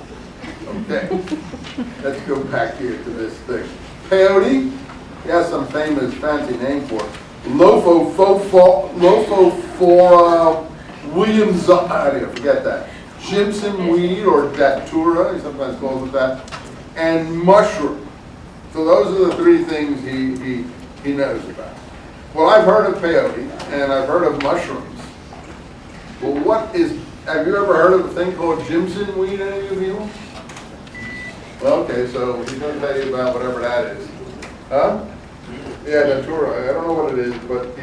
Okay. Let's go back here to this thing. Peyote, he has some famous fancy name for it. Lophophora Williamsia, forget that. Jimson weed or datura, he sometimes calls it that, and mushroom. So those are the 3 things he knows about. Well, I've heard of peyote and I've heard of mushrooms. Well, have you ever heard of a thing called Jimson weed, any of you? Well, okay, so he's going to tell you about whatever that is. Huh? Yeah, datura. I don't know what it is, but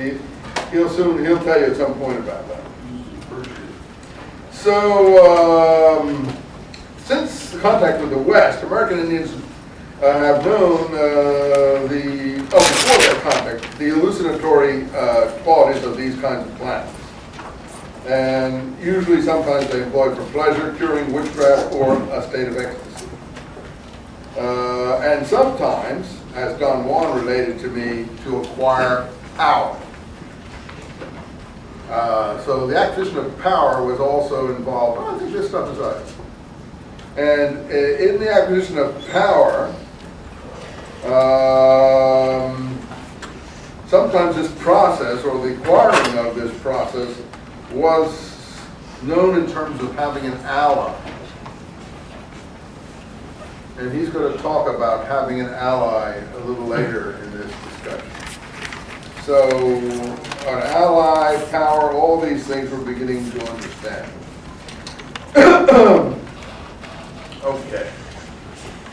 he'll tell you at some point about that. So, since contact with the West, American Indians have known before their contact, the hallucinatory qualities of these kinds of plants. And usually, sometimes they employ for pleasure, curing witchcraft, or a state of ecstasy. And sometimes, as Don Juan related to me, to acquire power. So the acquisition of power was also involved. Oh, I think this stuff is right. And in the acquisition of power, sometimes this process, or the acquiring of this process, was known in terms of having an ally. And he's going to talk about having an ally a little later in this discussion. So, an ally, power, all these things we're beginning to understand. Okay.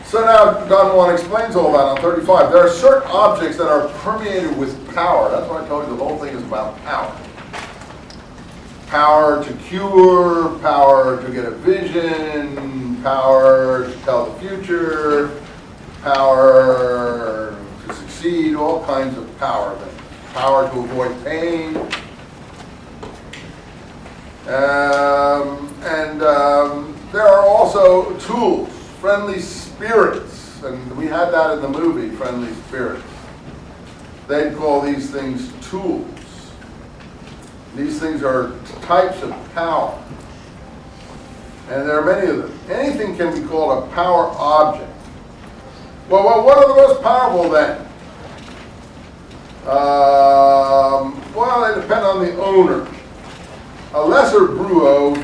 So now, Don Juan explains all that on 35. There are certain objects that are permeated with power. That's why I told you the whole thing is about power. Power to cure, power to get a vision, power to tell the future, power to succeed, all kinds of power. Power to avoid pain. There are also tools, friendly spirits, and we had that in the movie, Friendly Spirits. They'd call these things tools. These things are types of power. And there are many of them. Anything can be called a power object. Well, what are the most powerful then? Well, they depend on the owner. A lesser Bruot,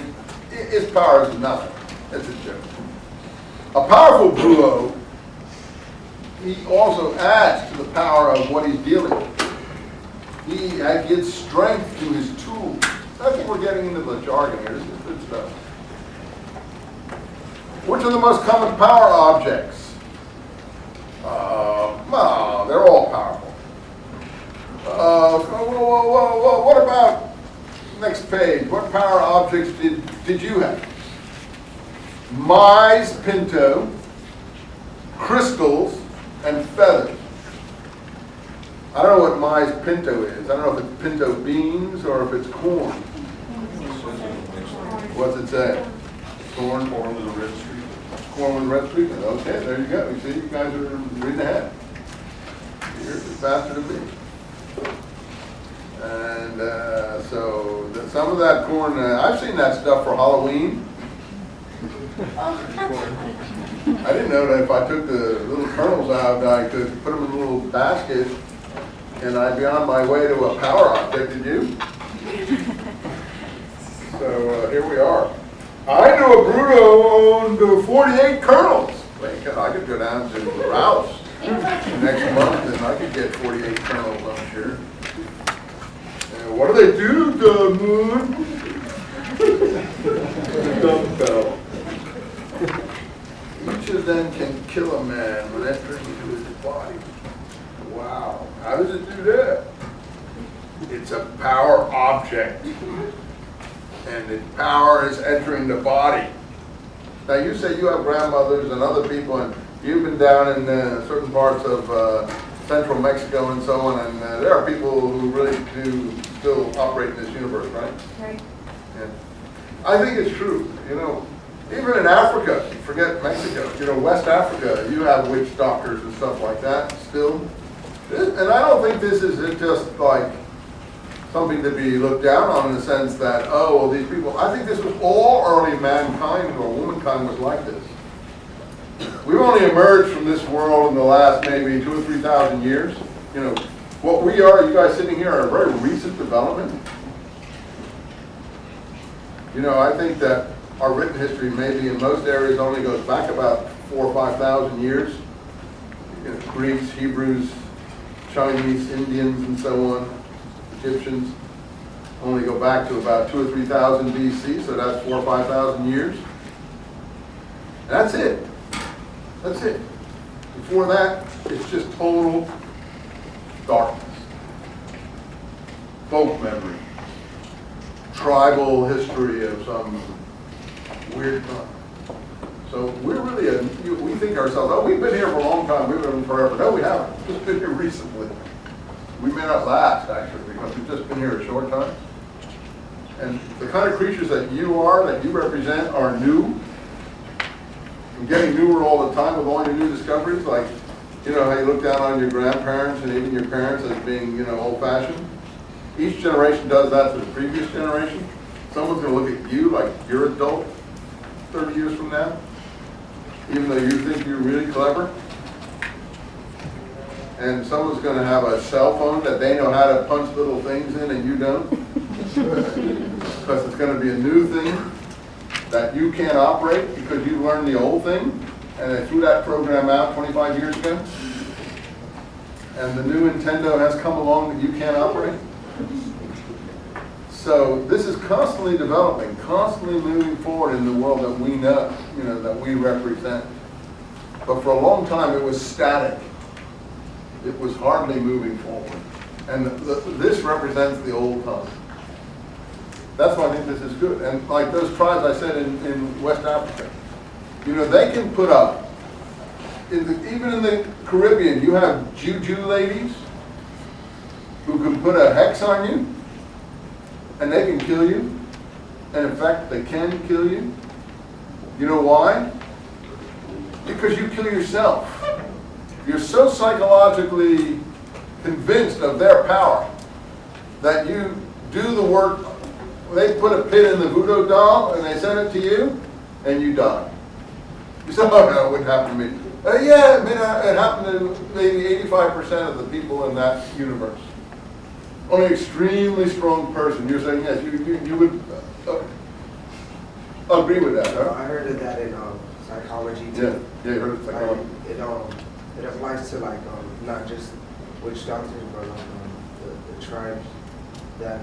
its power is nothing. It's a joke. A powerful Bruot, he also adds to the power of what he's dealing with. He gives strength to his tools. I think we're getting into the jargon here. This is good stuff. Which are the most common power objects? Well, they're all powerful. What about, next page, what power objects did you have? Mice, pinto, crystals, and feathers. I don't know what maize pinto is. I don't know if it's pinto beans or if it's corn. What's it say? Corn. Corn with a red streak. Corn with red streak. Okay, there you go. You see, you guys are reading ahead. You're faster than me. And some of that corn, I've seen that stuff for Halloween. I didn't know that if I took the little kernels out, I could put them in a little basket and I'd be on my way to a power object. Did you? So here we are. I knew a Bruno owned 48 kernels. Wait, I could go down to Rouse next month and I could get 48 kernels, I'm sure. What do they do, the moon? Dumbbell. Each of them can kill a man when entering into his body. Wow. How does it do that? It's a power object. And its power is entering the body. Now you say you have grandmothers and other people, and you've been down in certain parts of central Mexico and so on, and there are people who really do still operate in this universe, right? Right. Yeah. I think it's true. You know, even in Africa, forget Mexico, you know, West Africa, you have witch doctors and stuff like that still. And I don't think this is just like something to be looked down on in the sense that, oh, well, these people, I think this was all early mankind or womankind was like this. We've only emerged from this world in the last maybe 2,000 or 3,000 years. You know, what we are, you guys sitting here, are a very recent development. You know, I think that our written history maybe in most areas only goes back about 4,000 or 5,000 years. You know, Greeks, Hebrews, Chinese, Indians, and so on, Egyptians, only go back to about 2,000 or 3,000 BC, so that's 4,000 or 5,000 years. And that's it. That's it. Before that, it's just total darkness. Folk memory. Tribal history of some weird time. So we're really, we think ourselves, oh, we've been here for a long time, we've been forever. No, we haven't. We've just been here recently. We may not last, actually, because we've just been here a short time. And the kind of creatures that you are, that you represent, are new. And getting newer all the time with all your new discoveries, like, you know, how you look down on your grandparents and even your parents as being, you know, old-fashioned. Each generation does that to the previous generation. Someone's going to look at you like you're adult 30 years from now, even though you think you're really clever. And someone's going to have a cell phone that they know how to punch little things in and you don't. Because it's going to be a new thing that you can't operate because you learned the old thing and they threw that program out 25 years ago. And the new Nintendo has come along that you can't operate. So this is constantly developing, constantly moving forward in the world that we know, you know, that we represent. But for a long time it was static. It was hardly moving forward. And this represents the old time. That's why I think this is good. And like those tribes I said in West Africa, you know, they can put up, even in the Caribbean, you have juju ladies who can put a hex on you, and they can kill you. And in fact, they can kill you. You know why? Because you kill yourself. You're so psychologically convinced of their power that you do the work. They put a pin in the voodoo doll and they send it to you, and you die. You say, oh no, it wouldn't happen to me. Yeah, it happened to maybe 85% of the people in that universe. Only an extremely strong person. You're saying yes, you would agree with that, huh? I heard of that in psychology Yeah, too. yeah, you heard of psychology. It applies to like not just witch doctors, but the tribes that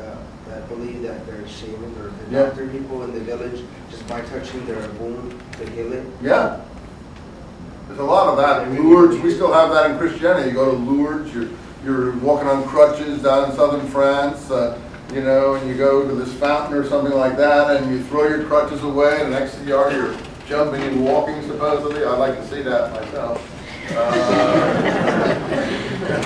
believe that they're shamans or the Yeah. doctor people in the village just by touching their wound to heal it. Yeah. There's a lot of that. Lourdes, we still have that in Christianity. You go to Lourdes, you're walking on crutches down in southern France, you know, and you go to this fountain or something like that, and you throw your crutches away, and the next thing you are, you're jumping and walking, supposedly. I'd like to see that myself. I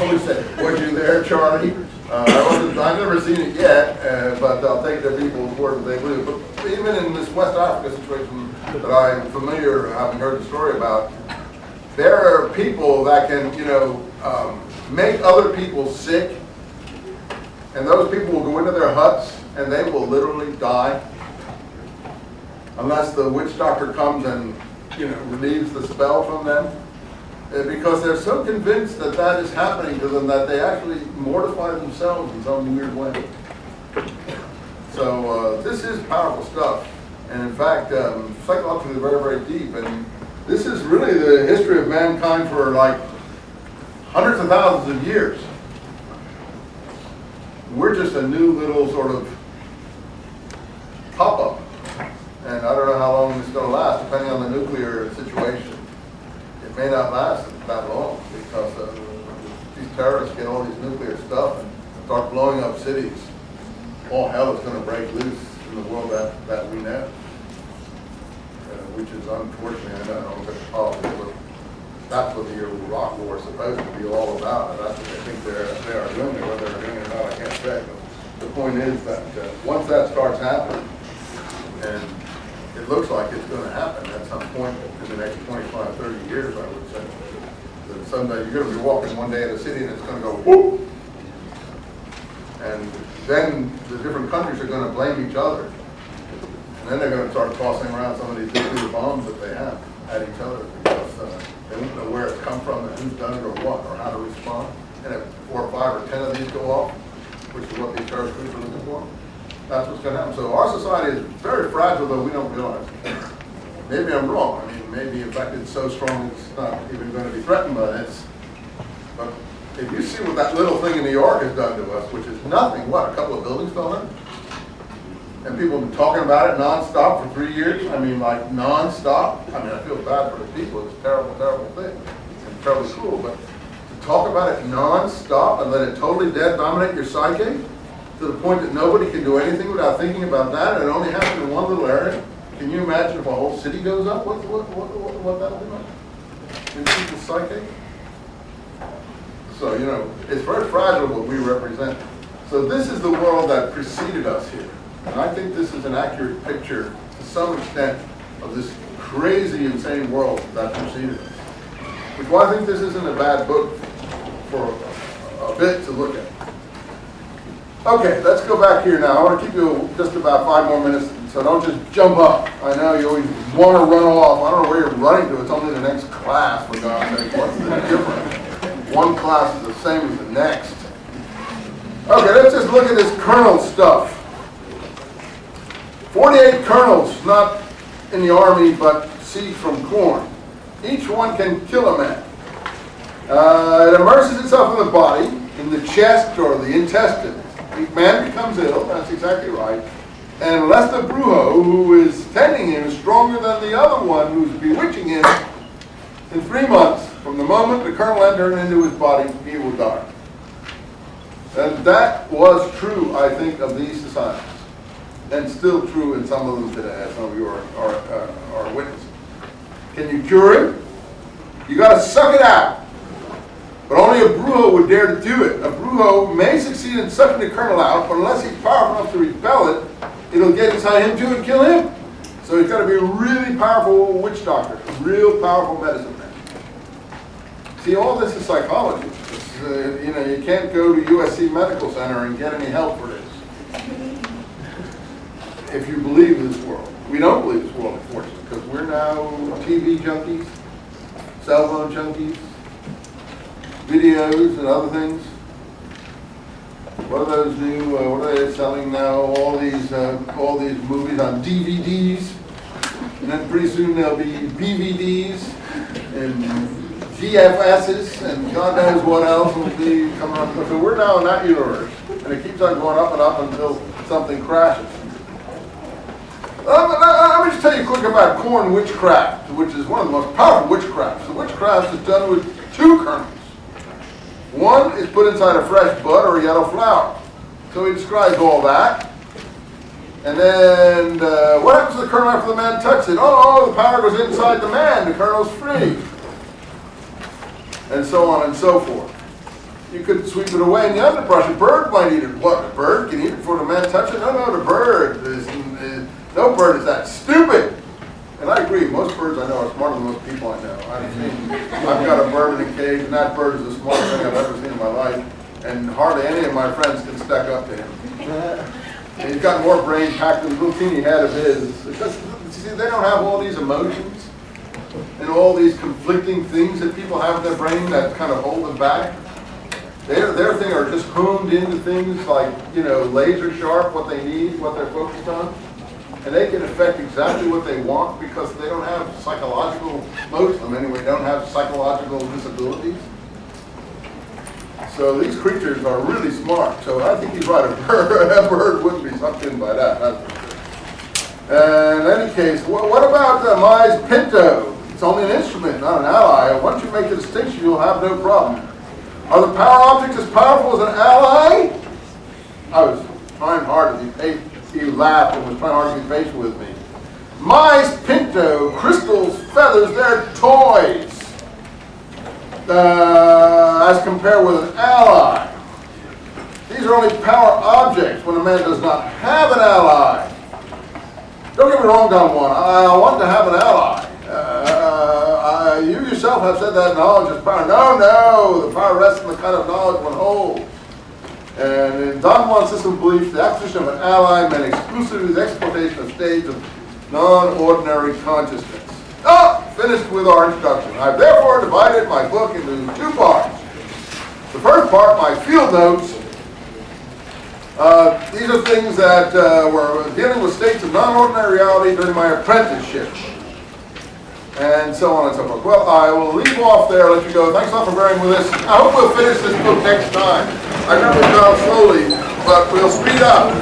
always said, were you there, Charlie? I've never seen it yet, but I'll take the people's word that they believe. But even in this West Africa situation that I'm familiar, having heard the story about, there are people that can, you know, make other people sick, and those people will go into their huts and they will literally die unless the witch doctor comes and, you know, relieves the spell from them, because they're so convinced that that is happening to them that they actually mortify themselves in some weird way. So this is powerful stuff, and in fact, psychologically very, very deep, and this is really the history of mankind for like hundreds of thousands of years. We're just a new little sort of pop-up. And I don't know how long it's going to last, depending on the nuclear situation. It may not last that long, because these terrorists get all these nuclear stuff and start blowing up cities. All hell is going to break loose in the world that we know. Which is unfortunately, I don't know if it's politics, but that's what the Iraq war is supposed to be all about. And that's what I think they are doing. Whether they're doing it or not, I can't say. But the point is that once that starts happening, and it looks like it's going to happen at some point in the next 25, 30 years, I would say, that someday you're going to be walking one day in a city and it's going to go whoop. And then the different countries are going to blame each other. And then they're going to start tossing around some of these nuclear bombs that they have at each other, because they won't know where it's come from and who's done it or what or how to respond. And if 4 or 5 or 10 of these go off, which is what these terrorist groups are looking for, that's what's going to happen. So our society is very fragile, though we don't realize it. Maybe I'm wrong. I mean, maybe in fact it's so strong it's not even going to be threatened by this. But if you see what that little thing in New York has done to us, which is nothing, what, a couple of buildings fell in? And people have been talking about it nonstop for 3 years. I mean, like nonstop. I mean, I feel bad for the people. It's a terrible, terrible thing. It's terribly cruel. But to talk about it nonstop and let it totally dominate your psyche to the point that nobody can do anything without thinking about that, and it only happens in one little area. Can you imagine if a whole city goes up? What that'll be like in people's psyche? So, you know, it's very fragile what we represent. So this is the world that preceded us here. And I think this is an accurate picture, to some extent, of this crazy, insane world that preceded us. Which is why I think this isn't a bad book for a bit to look at. Okay, let's go back here now. I want to keep you just about 5 more minutes, so don't just jump up. I know you always want to run off. I don't know where you're running to. It's only the next class, for God's sake. What's the difference? One class is the same as the next. Okay, let's just look at this kernel stuff. 48 kernels, not in the army, but seeds from corn. Each one can kill a man. It immerses itself in the body, in the chest or the intestines. The man becomes ill, that's exactly right. And unless the brujo who is tending him is stronger than the other one who's bewitching him, in 3 months, from the moment the kernel entered into his body, he will die. And that was true, I think, of these societies. And still true in some of them today, as some of you are witnessing. Can you cure it? You got to suck it out. But only a brujo would dare to do it. A brujo may succeed in sucking the kernel out, but unless he's powerful enough to repel it, it'll get inside him too and kill him. So he's got to be a really powerful witch doctor, a real powerful medicine man. See, all this is psychology. You know, you can't go to USC Medical Center and get any help for this. If you believe this world. We don't believe this world, unfortunately, because we're now TV junkies, cell phone junkies, videos and other things. What are those new, what are they selling now? All these movies on DVDs. And then pretty soon there'll be BVDs and GFSs and God knows what else will be coming up. So we're now in that universe. And it keeps on going up and up until something crashes. Let me just tell you quick about corn witchcraft, which is one of the most powerful witchcrafts. The witchcraft is done with two kernels. One is put inside a fresh bud or a yellow flower. So he describes all that. And then, what happens to the kernel after the man touches it? Oh, the power goes inside the man. The kernel's free. And so on and so forth. You could sweep it away in the underbrush. A bird might eat it. What, a bird can eat it before the man touches it? No, the bird is no bird is that stupid. And I agree, most birds I know are smarter than most people I know. I've got a bird in a cage, and that bird is the smartest thing I've ever seen in my life. And hardly any of my friends can stack up to him. And he's got more brain packed in the little teeny head of his. Because, see, they don't have all these emotions and all these conflicting things that people have in their brain that kind of hold them back. Their thing are just honed into things like, laser sharp, what they need, what they're focused on. And they can affect exactly what they want because they don't have psychological, most of them anyway, don't have psychological disabilities. So these creatures are really smart. So I think he's right. A bird wouldn't be sucked in by that. That's for sure. In any case, what about Mai's Pinto? It's only an instrument, not an ally. Once you make the distinction, you'll have no problem. Are the power objects as powerful as an ally? I was trying hard to be patient. You laughed and was trying hard to be patient with me. Mai's Pinto, crystals, feathers, they're toys. As compared with an ally. These are only power objects when a man does not have an ally. Don't get me wrong, Don Juan. I want to have an ally. You yourself have said that knowledge is power. No, the power rests in the kind of knowledge one holds. And in Don Juan's system of belief, the acquisition of an ally meant exclusively the exploitation of states of non-ordinary consciousness. Finished with our introduction. I've therefore divided my book into two parts. The first part, my field notes. These are things that were dealing with states of non-ordinary reality during my apprenticeship. And so on and so forth. Well, I will leave off there, let you go. Thanks a lot for bearing with us. I hope we'll finish this book next time. I know we've gone slowly, but we'll speed up.